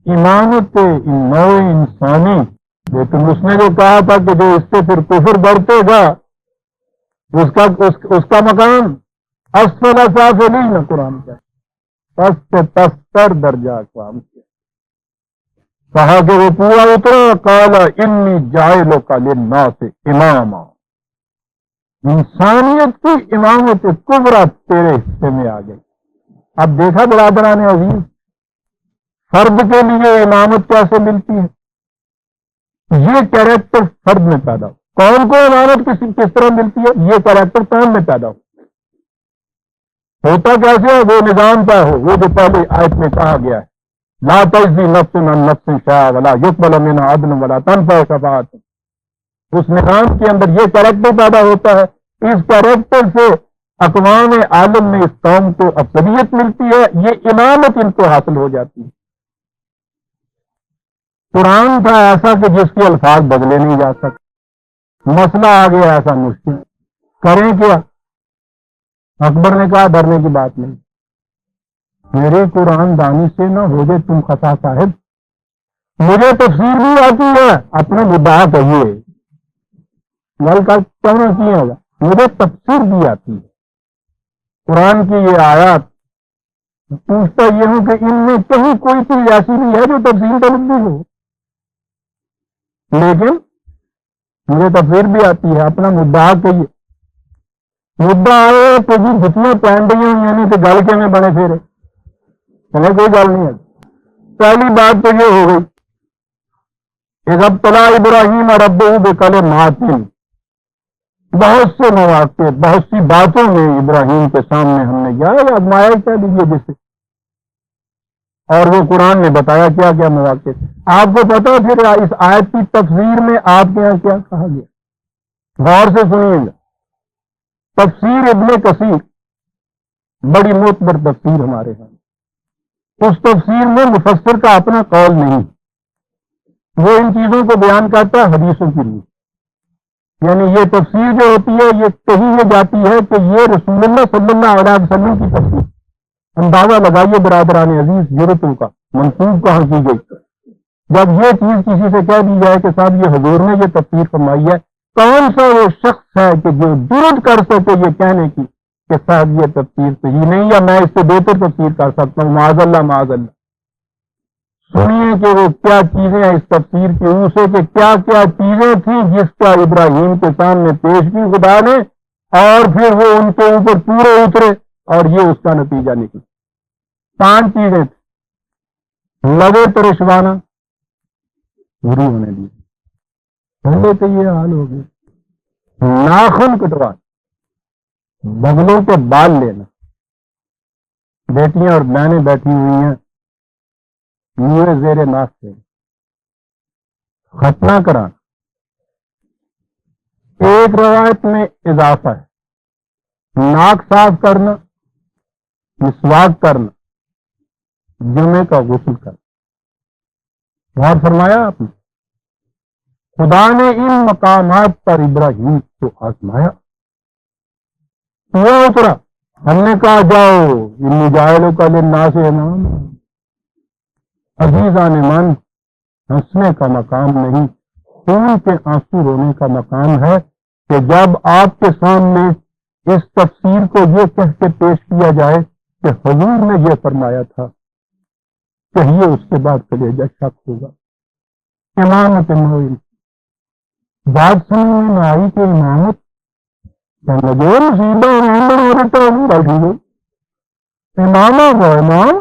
امامت نو انسانی، لیکن اس نے جو کہا تھا کہ جو اس سے پھر کفر بڑھتے گا اس کا مقام اسفل سافلین، قرآن کا پست تر درجہ اقوام کیا. کہا کہ وہ پورا اترا. قال انی جاعلک للناس اماما. انسانیت کی امامت کبریٰ تیرے حصے میں آ گئی. اب دیکھا برادران عزیز، فرد کے لیے امامت کیسے ملتی ہے. یہ کیریکٹر فرد میں پیدا ہو. کون کو امامت کس طرح ملتی ہے؟ یہ کیریکٹر کون میں پیدا ہوتا کیسے ہے؟ وہ نظام کا ہو، وہ جو پہلے آیت میں کہا گیا ہے، لا تجزی نفس عن نفس شیئا ولا یقبل منها عدل ولا تنفع شفاعۃ. اس نظام کے اندر یہ کیریکٹر پیدا ہوتا ہے. اس کیریکٹر سے اقوام عالم میں اس قوم کو افضلیت ملتی ہے. یہ امامت ان کو حاصل ہو جاتی ہے. قرآن تھا ایسا کہ جس کے الفاظ بدلے نہیں جا سکتے. مسئلہ آ گیا ایسا مشکل، کریں کیا؟ اکبر نے کہا ڈرنے کی بات نہیں، میرے قرآن دانی سے نہ ہو جائے تم خطا صاحب. مجھے تفسیر بھی آتی ہے، اپنا مدعا کہیے، گل کا کہنا کی ہوگا. مجھے تفسیر بھی آتی ہے قرآن کی یہ آیات. پوچھتا یہ ہوں کہ ان میں کہیں کوئی چیز ایسی نہیں ہے جو تفسیر طلب بھی ہو، لیکن مجھے تفسیر بھی آتی ہے. اپنا مدعا کہیے. مدعا آئے تو جی جتنے پینڈیاں یعنی کہ گل کے میں بنے پھیرے چلے، کوئی گل نہیں ہے. پہلی بات تو یہ ہو گئی کہ جب طلع ابراہیم ربہ بکلمات، بہت سے مواقع بہت سی باتوں میں ابراہیم کے سامنے ہم نے کیا آزمایا کیا دیجیے جسے، اور وہ قرآن نے بتایا کیا کیا مواقع. آپ کو پتا پھر اس آیت کی تفسیر میں آپ کے یہاں کیا کہا گیا؟ غور سے سنیے گا. تفسیر ابن کثیر بڑی معتبر تفسیر ہمارے ہاں. اس تفسیر میں مفسر کا اپنا قول نہیں، وہ ان چیزوں کو بیان کرتا ہے حدیثوں کی روح. یعنی یہ تفسیر جو ہوتی ہے یہ کہیں یہ جاتی ہے کہ یہ رسول اللہ صلی اللہ علیہ وسلم کی تفسیر. اندازہ لگائیے برادران عزیز جرتوں کا منسوب کہاں کی گئی. جب یہ چیز کسی سے کہہ دی جائے کہ صاحب یہ حضور نے یہ تفسیر فرمائی ہے، کون سا وہ شخص ہے کہ جو جرت کر سکے یہ کہنے کی کہ صاحب یہ تفسیر صحیح نہیں، یا میں اس سے بہتر تفسیر کر سکتا ہوں، معاذ اللہ معاذ اللہ. سنیے کہ وہ کیا چیزیں ہیں اس تفسیر کی روح سے، کہ کیا کیا چیزیں تھیں جس کا ابراہیم کے سامنے پیش کی خدا نے، اور پھر وہ ان کے اوپر پورے اترے اور یہ اس کا نتیجہ نکلا. 5 چیزیں تھیں. لبے ترشوانہ پوری ہونے دی، پہلے تو یہ حال ہو گیا. ناخن کٹوانا، بغلوں کے بال لینا. بیٹیاں اور بہنیں بیٹھی ہوئی ہیں منہ زیر ناک سے، ختنہ کرانا. ایک روایت میں اضافہ ہے، ناک صاف کرنا، مسواک کرنا، جمعے کا غسل کرنا. غور فرمایا آپ نے؟ خدا نے ان مقامات پر ابراہیم کو آزمایا. ہوا اترا، ہم نے کہا جاؤ انی جاعلک للناس اماما. عزیزان من، ہنسنے کا مقام نہیں، خون کے آنسو رونے کا مقام ہے کہ جب آپ کے سامنے اس تفسیر کو یہ کہہ کے پیش کیا جائے کہ حضور نے یہ فرمایا تھا، کہیے اس کے بعد کلیجہ شک ہوگا. امامت موئی بات سننے میں آئی کہ امامت لگے مصیبہ امام بنا دیتا ہوں بیٹھی گئی. امامہ کا امام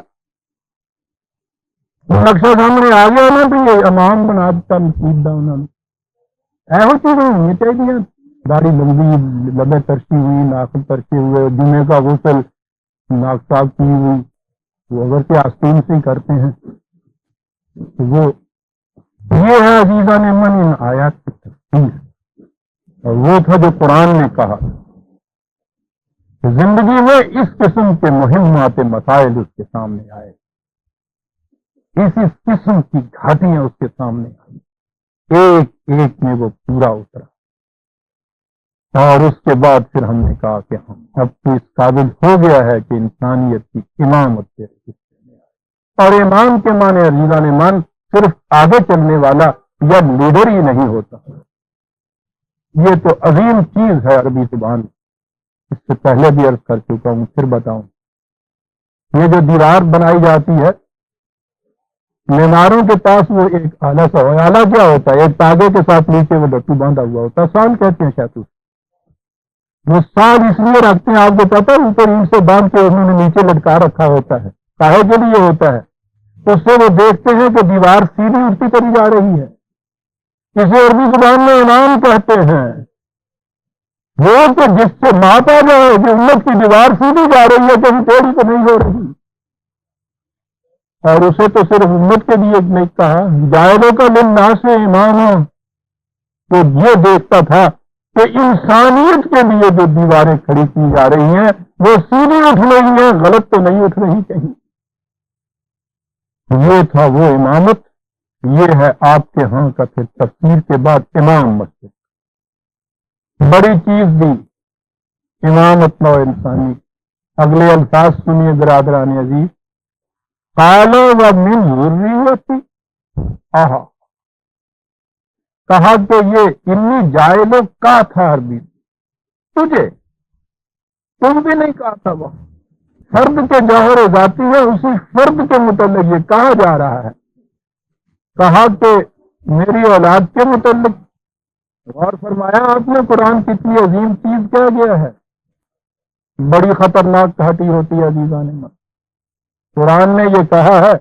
نقشہ سامنے آ گیا نا تو یہ امام بنا دیتا مصیبہ. انہوں نے ایسا چیزیں ہونی چاہیے. داڑھی لمبی، لبے ترشی ہوئی، ناخن ترشے ہوئے، جمعے کا غسل، ناک صاف کی ہوئی. وہ اگر سے آستین سے ہی کرتے ہیں وہ یہ ہے عزیزان من ان آیات کی تفسیر. اور وہ تھا جو قرآن نے کہا کہ زندگی میں اس قسم کے مہمات مسائل اس کے سامنے آئے، اس قسم کی گھاٹیاں اس کے سامنے آئی، ایک ایک میں وہ پورا اترا. اور اس کے بعد پھر ہم نے کہا کہ ہم اب تو اس قابل ہو گیا ہے کہ انسانیت کی امامت سے اور امام کے معنی عزیزان من صرف آگے چلنے والا یا لیڈر ہی نہیں ہوتا. یہ تو عظیم چیز ہے عربی زبان. اس سے پہلے بھی عرض کر چکا ہوں، پھر بتاؤں. یہ جو دیوار بنائی جاتی ہے معماروں کے پاس وہ ایک آلہ سا ہو. آلہ کیا ہوتا ہے؟ ایک تاگے کے ساتھ نیچے وہ ڈٹو باندھا ہوا ہوتا ہے. سال کہتے ہیں شاید وہ سال اس لیے رکھتے ہیں آپ کو پتا ہے اوپر اینٹ سے باندھ کے انہوں نے نیچے لٹکا رکھا ہوتا ہے. کاہے کے لیے ہوتا ہے؟ اس سے وہ دیکھتے ہیں کہ دیوار سیدھی اٹھتی چلی جا رہی ہے. اسے عربی زبان میں امام کہتے ہیں. وہ کہ جس سے ماپا جائے کہ امت کی دیوار سیدھی جا رہی ہے کہیں ٹیڑھی تو نہیں ہو رہی. اور اسے تو صرف امت کے لیے نہیں کہا، جائلوں کا للناس امام ہو. تو یہ دیکھتا تھا کہ انسانیت کے لیے جو دیواریں کھڑی کی جا رہی ہیں وہ سیدھی اٹھ رہی ہیں، غلط تو نہیں اٹھ رہی کہیں. یہ تھا وہ امامت. یہ ہے آپ کے ہاں کا پھر تفسیر کے بعد امام مسجد. بڑی چیز دی امامت نو انسانی. اگلے الفاظ سنیے برادران عزیز. قال ومن ذریتی. آہا، کہا کہ یہ انی جائلوں کا تھا عربی تجھے، تم بھی نہیں کہا تھا. وہ فرد کے جوہر ذاتی ہے، اسی فرد کے متعلق یہ کہا جا رہا ہے. کہا کہ میری اولاد کے متعلق. غور فرمایا آپ نے قرآن کتنی عظیم چیز کہہ گیا ہے. بڑی خطرناک گھاٹی ہوتی ہے عزیزان. قرآن نے یہ کہا ہے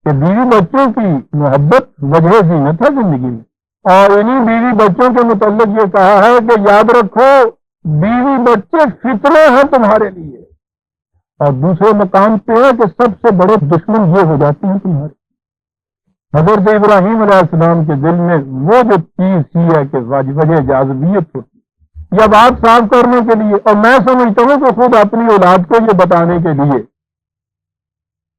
کہ بیوی بچوں کی محبت وجہ زینت ہے زندگی میں، اور انہی بیوی بچوں کے متعلق یہ کہا ہے کہ یاد رکھو بیوی بچے فتنہ ہیں تمہارے لیے. اور دوسرے مقام پہ ہے کہ سب سے بڑے دشمن یہ ہو جاتے ہیں تمہارے. حضرت ابراہیم علیہ السلام کے دل میں وہ جو چیز تھی ہے کہ وجہ جاذبیت ہوتی، یہ بات صاف کرنے کے لیے. اور میں سمجھتا ہوں کہ خود اپنی اولاد کو یہ بتانے کے لیے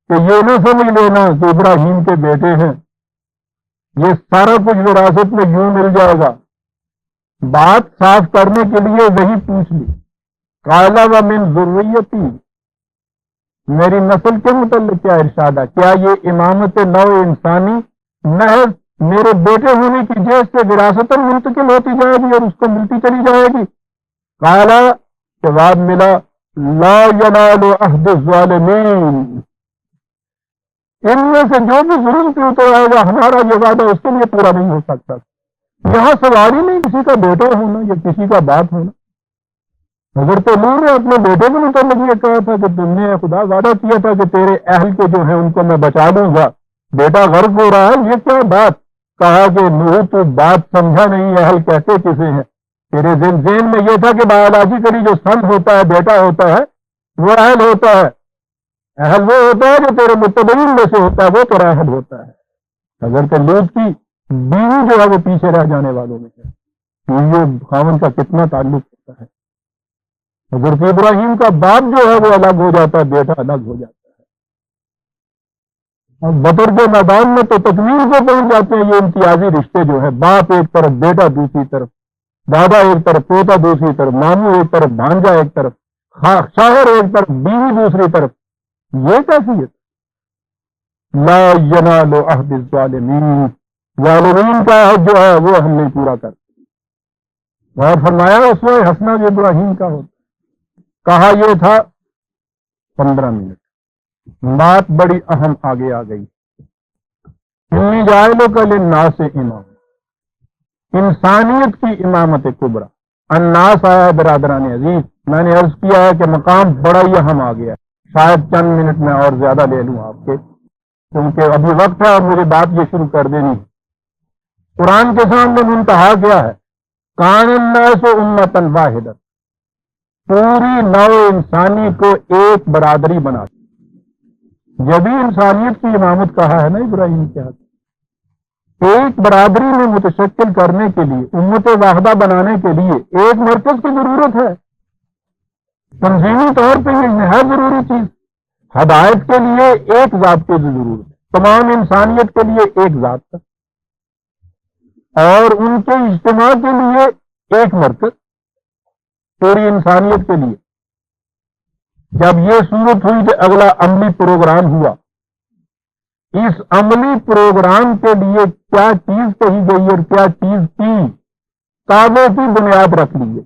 کہ یہ نہ سمجھ لینا کہ ابراہیم کے بیٹے ہیں یہ سارا کچھ وراثت میں یوں مل جائے گا. بات صاف کرنے کے لیے وہی پوچھ لی. قال ومن ذریتی، میری نسل کے متعلق کیا ارشاد ہے؟ کیا یہ امامت نو انسانی محض میرے بیٹے ہونے کی جہت سے وراثتاً منتقل ہوتی جائے گی اور اس کو ملتی چلی جائے گی؟ قال، جواب ملا، لا ینال عہد الظالمین. ان میں سے جو بھی ظلم کی اتر آئے گا ہمارا یہ وعدہ اس کے لیے پورا نہیں ہو سکتا. یہاں سوال ہی نہیں کسی کا بیٹا ہونا یا کسی کا باپ ہونا. حضرت نوح نے اپنے بیٹے کے متعلق یہ کہا تھا کہ تم نے خدا وعدہ کیا تھا کہ تیرے اہل کے جو ہیں ان کو میں بچا دوں گا، بیٹا غرق ہو رہا ہے، یہ کیا بات؟ کہا کہ نوح تو بات سمجھا نہیں، اہل کہتے کسے ہیں؟ تیرے ذہن میں یہ تھا کہ بایولوجیکلی جو سن ہوتا ہے، بیٹا ہوتا ہے، وہ اہل ہوتا ہے. اہل وہ ہوتا ہے جو تیرے متبعین میں سے ہوتا ہے، وہ تو اہل ہوتا ہے. حضرت لوط کی بیوی جو ہے وہ پیچھے رہ جانے والوں میں ہے. یہ خاوند کا کتنا تعلق ہوتا ہے. حضرت ابراہیم کا باپ جو ہے وہ الگ ہو جاتا ہے، بیٹا الگ ہو جاتا ہے. اور بدر کے میدان میں تو تکمیل کو پہنچ جاتے ہیں یہ امتیازی رشتے جو ہے. باپ ایک طرف، بیٹا دوسری طرف، دادا ایک طرف، پوتا دوسری طرف، ماموں ایک طرف، بھانجا ایک طرف، شوہر ایک طرف، بیوی دوسری طرف. یہ کیفیت. لا ینال عہد الظالمین، ظالمین کا عہد جو ہے وہ ہم نہیں پورا کرتے. اور فرمایا اس میں حسنہ جو ابراہیم کا ہوتا. کہا یہ تھا 15 منٹ. بات بڑی اہم آگے آ گئی. انی جاعلوں کا للناس امام، انسانیت کی امامت کبریٰ. الناس آیا برادران عزیز. میں نے عرض کیا ہے کہ مقام بڑا ہی اہم آ گیا. شاید چند منٹ میں اور زیادہ لے لوں آپ کے، کیونکہ ابھی وقت ہے اور مجھے بات یہ شروع کر دینی. قرآن کے سامنے منتہا کیا ہے؟ کان الناس امۃ واحدۃ، پوری نو انسانی کو ایک برادری بنا. جب ہی انسانیت کی امامت کہا ہے نا ابراہیم کے ہاتھ، ایک برادری میں متشکل کرنے کے لیے، امت واحدہ بنانے کے لیے ایک مرکز کی ضرورت ہے. تنظیمی طور پہ یہ نہایت ضروری چیز. ہدایت کے لیے ایک ذات کی ضرورت ہے، تمام انسانیت کے لیے ایک ذات کا، اور ان کے اجتماع کے لیے ایک مرکز پوری انسانیت کے لیے. جب یہ صورت ہوئی کہ اگلا عملی پروگرام ہوا، اس عملی پروگرام کے لیے کیا چیز کہی گئی اور کیا چیز کی، کعبے کی بنیاد رکھ لی ہے.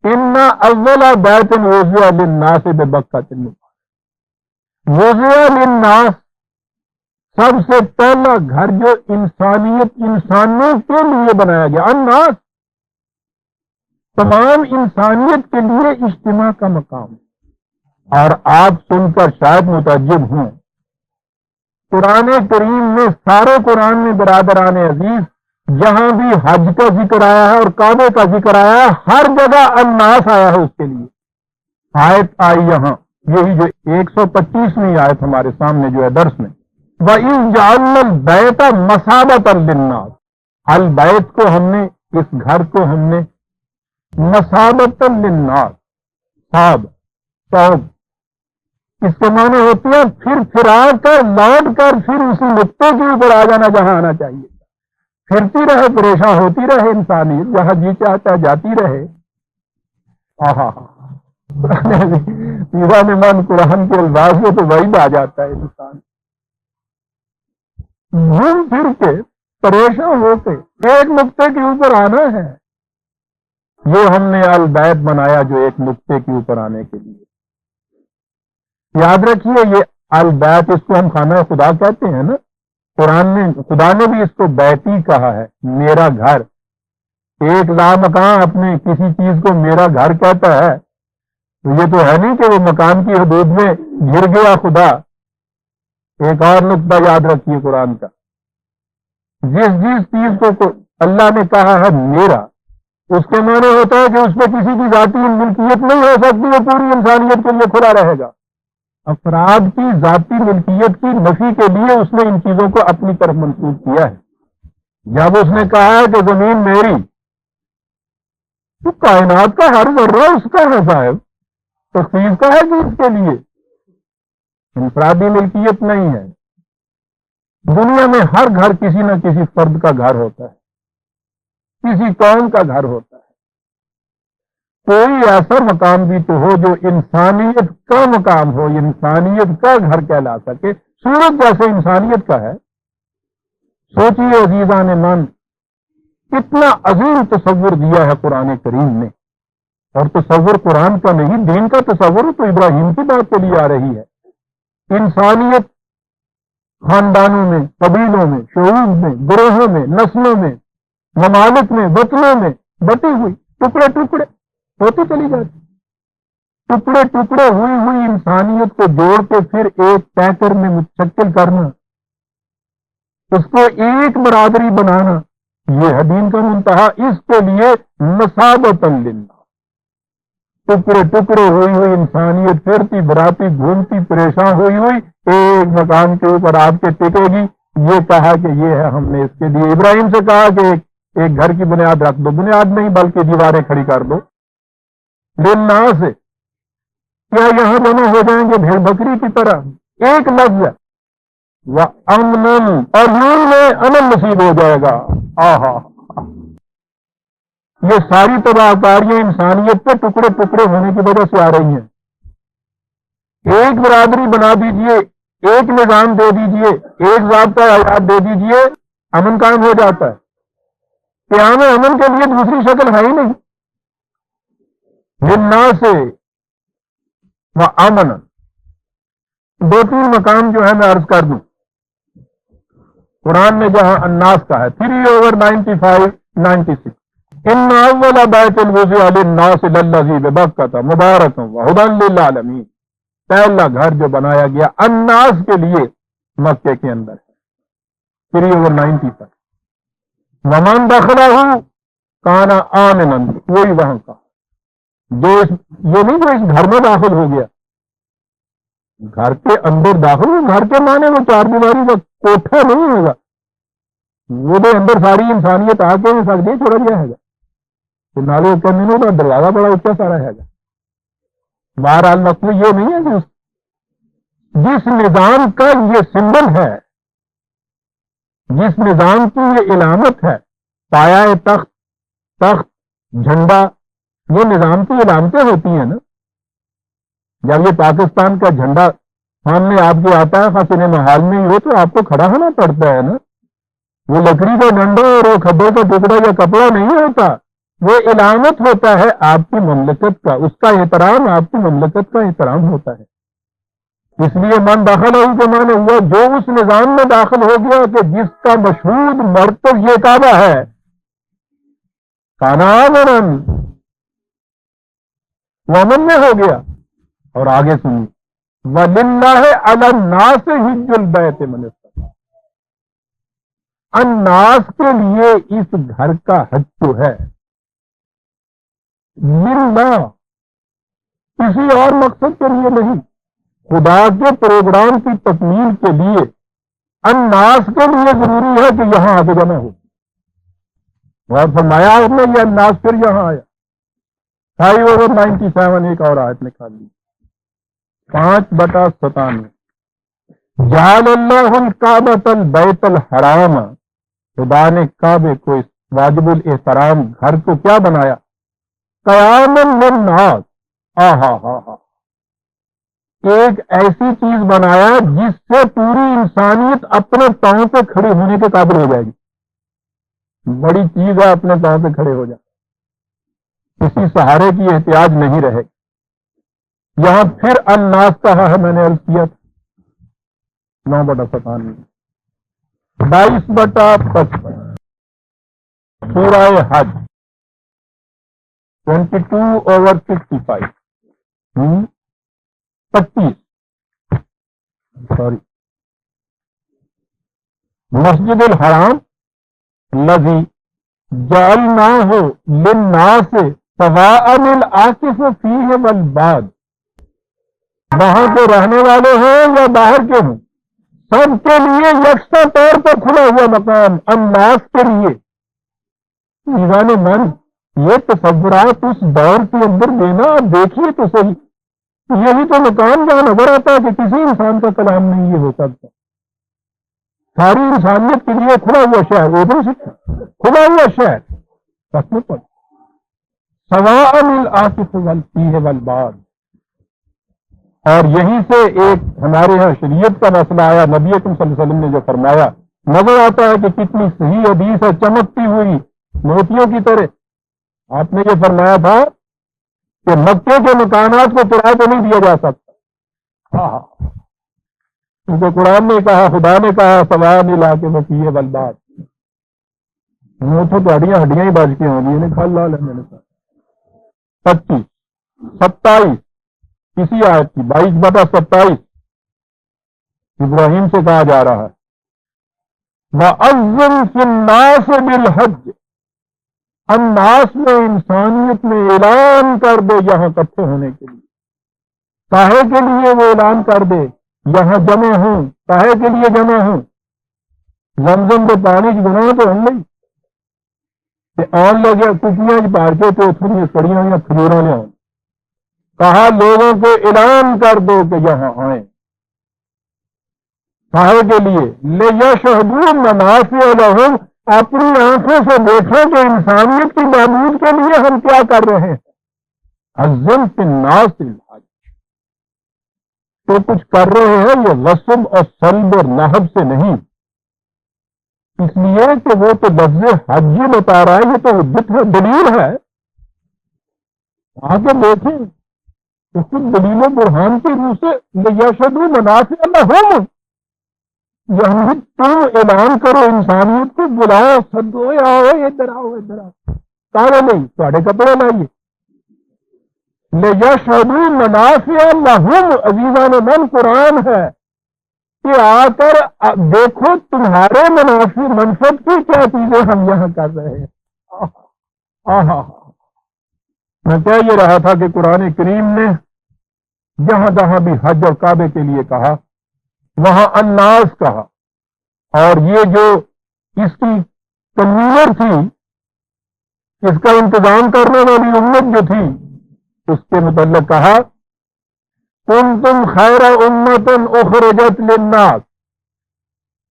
ان اول بیت وضع للناس ببکۃ المبارک، وضع للناس، سب سے پہلا گھر جو انسانوں کے لیے بنایا گیا، الناس تمام انسانیت کے لیے اجتماع کا مقام. اور آپ سن کر شاید متعجب ہوں، قرآن کریم میں، سارے قرآن میں برادران عزیز، جہاں بھی حج کا ذکر آیا ہے اور کعبے کا ذکر آیا ہے، ہر جگہ الناس آیا ہے اس کے لیے. آیت آئی یہاں، یہی جو 125ویں آیت ہمارے سامنے جو ہے درس میں، وَإِذْ جَعَلْنَا الْبَيْتَ مَثَابَةً لِلنَّاسِ، البیت کو ہم نے، اس گھر کو ہم نے، مَثَابَةً لِلنَّاسِ، صوب اس کے معنی ہوتی ہے پھر پھرا کر لوٹ کر پھر اسی نقطے کے اوپر آ جانا جہاں آنا چاہیے. پھرتی رہے، پریشان ہوتی رہے انسانیت، جہاں جی چاہتا ہے جاتی رہے. میزان من قرآن کے الفاظ میں تو وہی آ جاتا ہے، انسان گھوم پھر کے پریشان ہو کے ایک نقطے کے اوپر آنا ہے. یہ ہم نے البیت بنایا جو ایک نقطے کے اوپر آنے کے لیے. یاد رکھیے یہ البیت، اس کو ہم خانہ خدا کہتے ہیں نا. قرآن میں خدا نے بھی اس کو بیتی کہا ہے، میرا گھر. ایک لامکان اپنے کسی چیز کو میرا گھر کہتا ہے تو یہ تو ہے نہیں کہ وہ مکان کی حدود میں گھر گیا خدا. ایک اور نقطہ یاد رکھیے قرآن کا، جس چیز کو اللہ نے کہا ہے میرا، اس کے معنی ہوتا ہے کہ اس پہ کسی کی ذاتی ملکیت نہیں ہو سکتی، وہ پوری انسانیت کے لیے کھلا رہے گا. افراد کی ذاتی ملکیت کی نفی کے لیے اس نے ان چیزوں کو اپنی طرف منسوخ کیا ہے. جب اس نے کہا ہے کہ زمین میری، تو کائنات کا ہر ذرہ اس کا ہے صاحب، تخصیص کا ہے کہ اس کے لیے انفرادی ملکیت نہیں ہے. دنیا میں ہر گھر کسی نہ کسی فرد کا گھر ہوتا ہے، کسی قوم کا گھر ہوتا ہے. کوئی ایسا مقام بھی تو ہو جو انسانیت کا مقام ہو، انسانیت کا گھر کہلا سکے. سورج جیسے انسانیت کا ہے. سوچیے عزیزان من، کتنا عظیم تصور دیا ہے قرآن کریم نے. اور تصور قرآن کا نہیں، دین کا تصور تو ابراہیم کی بات کے لیے آ رہی ہے. انسانیت خاندانوں میں، قبیلوں میں، شعوب میں، گروہوں میں، نسلوں میں، ممالک میں، وطنوں میں بٹی ہوئی، ٹکڑے ٹکڑے ہوتی چلی جاتی. ٹکڑے ٹکڑے ہوئی انسانیت کو جوڑ کے پھر ایک پیکر میں متشکل کرنا، اس کو ایک برادری بنانا، یہ ہے دین کا منتہا. اس کے لیے مثابۃ للناس، ٹکڑے ٹکڑے ہوئی انسانیت پھرتی براتی گھومتی پریشان ہوئی ایک مقام کے اوپر آپ کے ٹکے گی. یہ کہا کہ یہ ہے ہم نے اس کے لیے. ابراہیم سے کہا کہ ایک گھر کی بنیاد رکھ دو، بنیاد نہیں بلکہ دیواریں کھڑی کر دو. للناس سے کیا یہاں جمع ہو جائیں گے بھیڑ بکری کی طرح؟ ایک لفظ ہے وَأَمْنًا، اور نور میں امن نصیب ہو جائے گا. یہ ساری تباہ کاریاں انسانیت پہ ٹکڑے ٹکڑے ہونے کی وجہ سے آ رہی ہیں. ایک برادری بنا دیجئے، ایک نظام دے دیجئے، ایک ضابطہ حیات دے دیجئے، امن قائم ہو جاتا ہے. قیام امن کے لیے دوسری شکل ہے ہی نہیں. للناس سے وَأَمْنًا، دو تین مقام جو ہے میں عرض کر دوں. قرآن میں جہاں الناس کا ہے 3/95 96، ان اول بیت وضع للناس للذی ببکۃ مبارک وہدی للعالمین، پہلا گھر جو بنایا گیا الناس کے لیے مکے کے اندر ہے 3/90 تک. ومن دخلہ کان آمنا، کوئی وہاں کا جو یہ نہیں جو اس گھر میں داخل ہو گیا، گھر کے اندر داخل ہو. گھر کے معنی میں چار دیواری کا کوٹھا نہیں ہوگا، وہ بھی اندر ساری انسانیت آ کے سکتی چھوڑا گیا ہے. نالے کمینوں کا دروازہ بڑا اچھا سارا ہے. بہرحال مقصود یہ نہیں ہے کہ جس نظام کا یہ سمبل ہے، جس نظام کی یہ علامت ہے، پایا تخت، تخت، جھنڈا، یہ نظام کی علامتیں ہوتی ہیں نا. جب یہ پاکستان کا جھنڈا سامنے آپ کے آتا ہے خاص سنیما ہال میں ہی ہو تو آپ کو کھڑا ہونا پڑتا ہے نا. وہ لکڑی کا ڈنڈا اور وہ کھڈے کا ٹکڑا یا کپڑا نہیں ہوتا، وہ علامت ہوتا ہے آپ کی مملکت کا. اس کا احترام آپ کی مملکت کا احترام ہوتا ہے. اس لیے من داخل ہو کے معنی ہوا جو اس نظام میں داخل ہو گیا کہ جس کا مشہور مرکز یہ کعبہ ہے، کانا آمنن، وہ امن میں ہو گیا۔ اور آگے سنیے، وَلِلَّهِ عَلَى النَّاسِ حِجُّ الْبَيْتِ مَنِ اسْتَطَاعَ، الناس کے لیے اس گھر کا حج تو ہے، للہ، کسی اور مقصد کے لیے نہیں، خدا کے پروگرام کی تکمیل کے لیے الناس کے لیے ضروری ہے کہ یہاں آگے جمع ہو۔ اور فرمایا اس نے یہ الناس پھر یہاں آیا 5/97 ایک اور آیت نکال لی 5/97 جعل اللہ الکعبۃ البیت الحرام، خدا نے کعبے کو اس واجب الاحترام گھر کو کیا بنایا؟ قیاما للناس، ایک ایسی چیز بنایا جس سے پوری انسانیت اپنے پاؤں پہ کھڑے ہونے کے قابل ہو جائے گی۔ بڑی چیز ہے اپنے پاؤں پہ کھڑے ہو جائے، کسی سہارے کی احتیاج نہیں رہے۔ یہاں پھر الناس کہا ہے، میں نے عرض کیا تھا 9/57 22/55 سورہ حج 22/55 25 سوری مسجد الحرام الذی جعلناہ للناس سواء العاکف فیہ والباد، وہاں کے رہنے والے ہوں یا باہر کے ہوں، سب کے لیے یکساں طور پر کھلا ہوا مقام، الناس کے لیے۔ ایوان من، یہ تصورات اس دور کے اندر دینا، آپ دیکھیے تو صحیح، یہی تو مقام جہاں نظر آتا ہے کہ کسی انسان کا کلام نہیں یہ ہو سکتا، ساری انسانیت کے لیے کھلا ہوا شہر، ادھر سے کھلا ہوا شہر، سواء العاکف فیہ والباد۔ اور یہیں سے ایک ہمارے ہاں شریعت کا مسئلہ آیا، نبی اکرم صلی اللہ علیہ وسلم نے جو فرمایا، نظر آتا ہے کہ کتنی صحیح حدیث ہے، چمکتی ہوئی موتیوں کی طرح۔ آپ نے یہ فرمایا تھا کہ مکے کے مکانات کو کرائے پہ نہیں دیا جا سکتا، کیونکہ قرآن نے کہا، خدا نے کہا سواء العاکف فیہ والباد، موتوں تو ہڈیاں ہی بج کے ہوں گی، انہیں کھال لال ہے میں نے کہا۔ 25 27 کسی آیت کی 22/27 ابراہیم سے کہا جا رہا ہے، وَأَذِّن فِي النَّاسِ بِالْحَجِّ، الناس میں، انسانیت میں اعلان کر دے یہاں اکٹھے ہونے کے لیے، کاہے کے لیے وہ اعلان کر دے یہاں جمع ہوں، کاہے کے لیے جمع ہوں؟ زمزم کے پانی کی گناہ تو ہم نہیں کہ آن لگے کٹیاں پار کے تو تھوڑی کڑیاں یا کھجوروں لے آؤں، کہا لوگوں کو اعلان کر دو کہ یہاں آئیں، کاہے کے لیے؟ لِیَشْهَدُوا مَنَافِعَ لَهُمْ، اپنی آنکھوں سے دیکھیں کہ انسانیت کی بہبود کے لیے ہم کیا کر رہے ہیں۔ اذن فی الناس بالحج، تو کچھ کر رہے ہیں یہ غصب اور سلب اور نہب سے نہیں، اس لیے کہ وہ تو لفظ حج ہی بتا رہا ہے، یہ تو حجت ہے، دلیل ہے، آ کے دیکھیں اس کی دلیل و برہان کی روح سے لِیَشْهَدُوا مَنَافِعَ لَهُمْ، یہاں تم اعلان کرو، انسانیت کو بلاؤ، سدو، آؤ ادھر آؤ ادھر آؤ، کہاں نہیں تھوڑے کپڑے لائیے، لِیَشْهَدُوا مَنَافِعَ لَهُمْ، عزیزان من قرآن ہے کہ آ کر دیکھو تمہارے منافع منفعت کی کیا چیزیں ہم یہاں کر رہے ہیں۔ میں کہہ یہ رہا تھا کہ قرآن کریم نے جہاں جہاں بھی حج اور کعبے کے لیے کہا وہاں الناس کہا، اور یہ جو اس کی کنوینر تھی، اس کا انتظام کرنے والی امت جو تھی، اس کے متعلق کہا کنتم خیر امت اخرجت للناس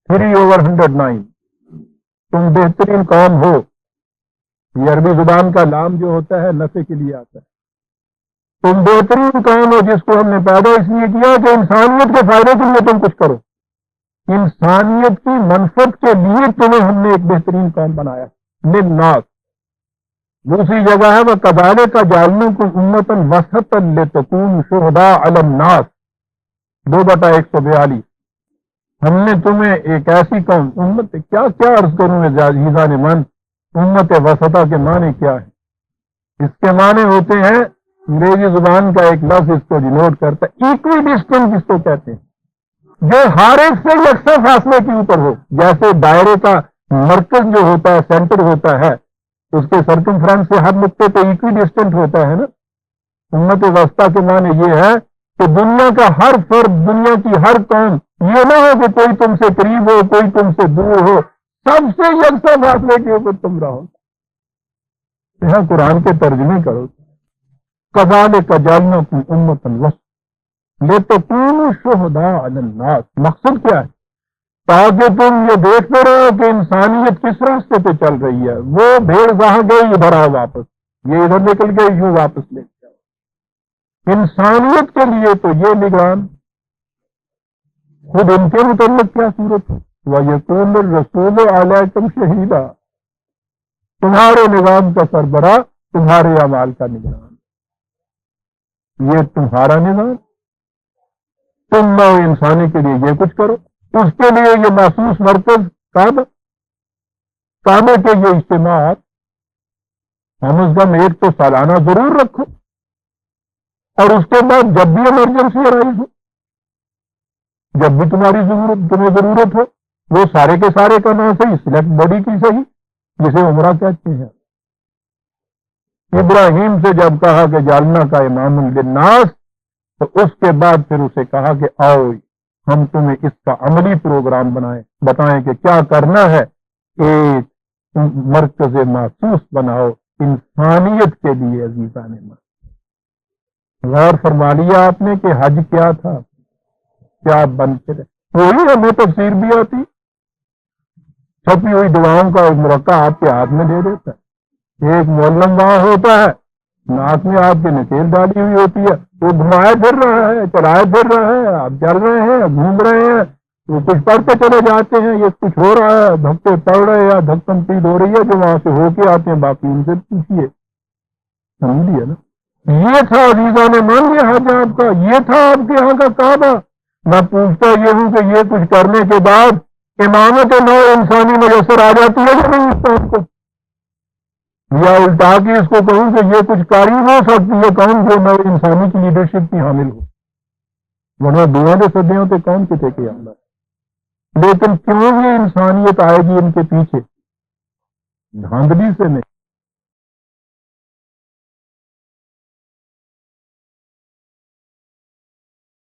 3/109، تم بہترین قوم ہو، یہ عربی زبان کا لام جو ہوتا ہے نفع کے لیے آتا ہے، تم بہترین قوم ہو جس کو ہم نے پیدا اس لیے کیا کہ انسانیت کے فائدے کے لیے تم کچھ کرو، انسانیت کی منفعت کے لیے تمہیں ہم نے ایک بہترین قوم بنایا للناس۔ دوسری جگہ ہے وَكَذَلِكَ جَعَلْنَاكُمْ أُمَّةً وَسَطًا لِتَكُونُوا شُهَدَاءَ عَلَى النَّاسِ، 2/142 ہم نے تمہیں ایک ایسی قوم امت کیا کیا عرض کروں میں عزیزان من امت وسطہ کے معنی کیا ہے؟ اس کے معنی ہوتے ہیں انگریزی زبان کا ایک لفظ اس کو ڈینوٹ کرتا ہے ایکوی ڈسٹینس جس کو کہتے ہیں جو ہر ایک سے یکساں فاصلے کے اوپر ہو. جیسے دائرے کا مرکز جو ہوتا ہے سینٹر ہوتا ہے اس کے سرکمفرنس سے ہر نقطے پہ ایکوی ڈسٹینٹ ہوتا ہے نا. امت وسطیٰ کے معنی یہ ہے کہ دنیا کا ہر فرد دنیا کی ہر قوم یہ نہ ہو کہ کوئی تم سے قریب ہو کوئی تم سے دور ہو سب سے یکساں فاصلے کے اوپر تم رہو. یہاں قرآن کے ترجمے کرو کذالک جعلناکم امۃ وسطا لتکونوا شہداء علی الناس. مقصد کیا ہے؟ تاکہ تم یہ دیکھتے رہو کہ انسانیت کس راستے پہ چل رہی ہے. وہ بھیڑ کہاں گئی ادھر آؤ واپس یہ ادھر نکل گئی یوں واپس لے جاؤ. انسانیت کے لیے تو یہ نگران خود ان کے متعلق کیا صورت ہے وَيَكُونُ الرَّسُولُ عَلَيْكُمْ شَهِيدًا. تمہارے نظام کا سربراہ تمہارے اعمال کا نگران. یہ تمہارا نظام تم نو انسانی کے لیے یہ کچھ کرو. اس کے لیے یہ محسوس مرکز کعبے کے یہ اجتماعات کم از کم ایک تو سالانہ ضرور رکھو اور اس کے بعد جب بھی ایمرجنسی ارائیز ہو جب بھی تمہیں ضرورت ہو وہ سارے کے سارے کا نام صحیح سلیکٹ باڈی کی صحیح جسے عمرہ کہتے ہیں. ابراہیم سے جب کہا کہ جعلنا کا امام للناس تو اس کے بعد پھر اسے کہا کہ آؤ ہم تمہیں اس کا عملی پروگرام بتائیں کہ کیا کرنا ہے. ایک مرکز محسوس بناؤ انسانیت کے لیے. عزیزان من غور فرما لیا آپ نے کہ حج کیا تھا کیا بن کے وہی ہمیں تفسیر بھی آتی چھپی ہوئی دعاؤں کا مرقع آپ کے ہاتھ میں دے دیتا ہے. ایک معلم وہاں ہوتا ہے ناک میں آپ کی نکیل ڈالی ہوئی ہوتی ہے وہ گھمائے پھر رہا ہے چلائے پھر رہا ہے آپ چل رہے ہیں گھوم رہے ہیں وہ کچھ پڑھتے چلے جاتے ہیں یہ کچھ ہو رہا ہے دھکے پڑ رہے ہیں یا دھکن پیل ہو رہی ہے جو وہاں سے ہو کے آتے ہیں باقی ان سے پوچھیے. سمجھ لیے نا. یہ تھا عزیزان من یہ حج آپ کا یہ تھا آپ کے یہاں کا کعبہ. میں پوچھتا یہ ہوں کہ یہ کچھ کرنے کے بعد امامت نو انسانی میسر آ جاتی ہے کہ نہیں اس طرح کو یا الٹا کے اس کو کہوں کہ یہ کچھ کاری ہو سکتی ہے کون جو نو انسانی کی لیڈرشپ کی حامل ہو ورنہ دنیا کے صدیوں پہ کون کتے کے آمد. لیکن کیوں یہ انسانیت آئے گی ان کے پیچھے دھاندلی سے نہیں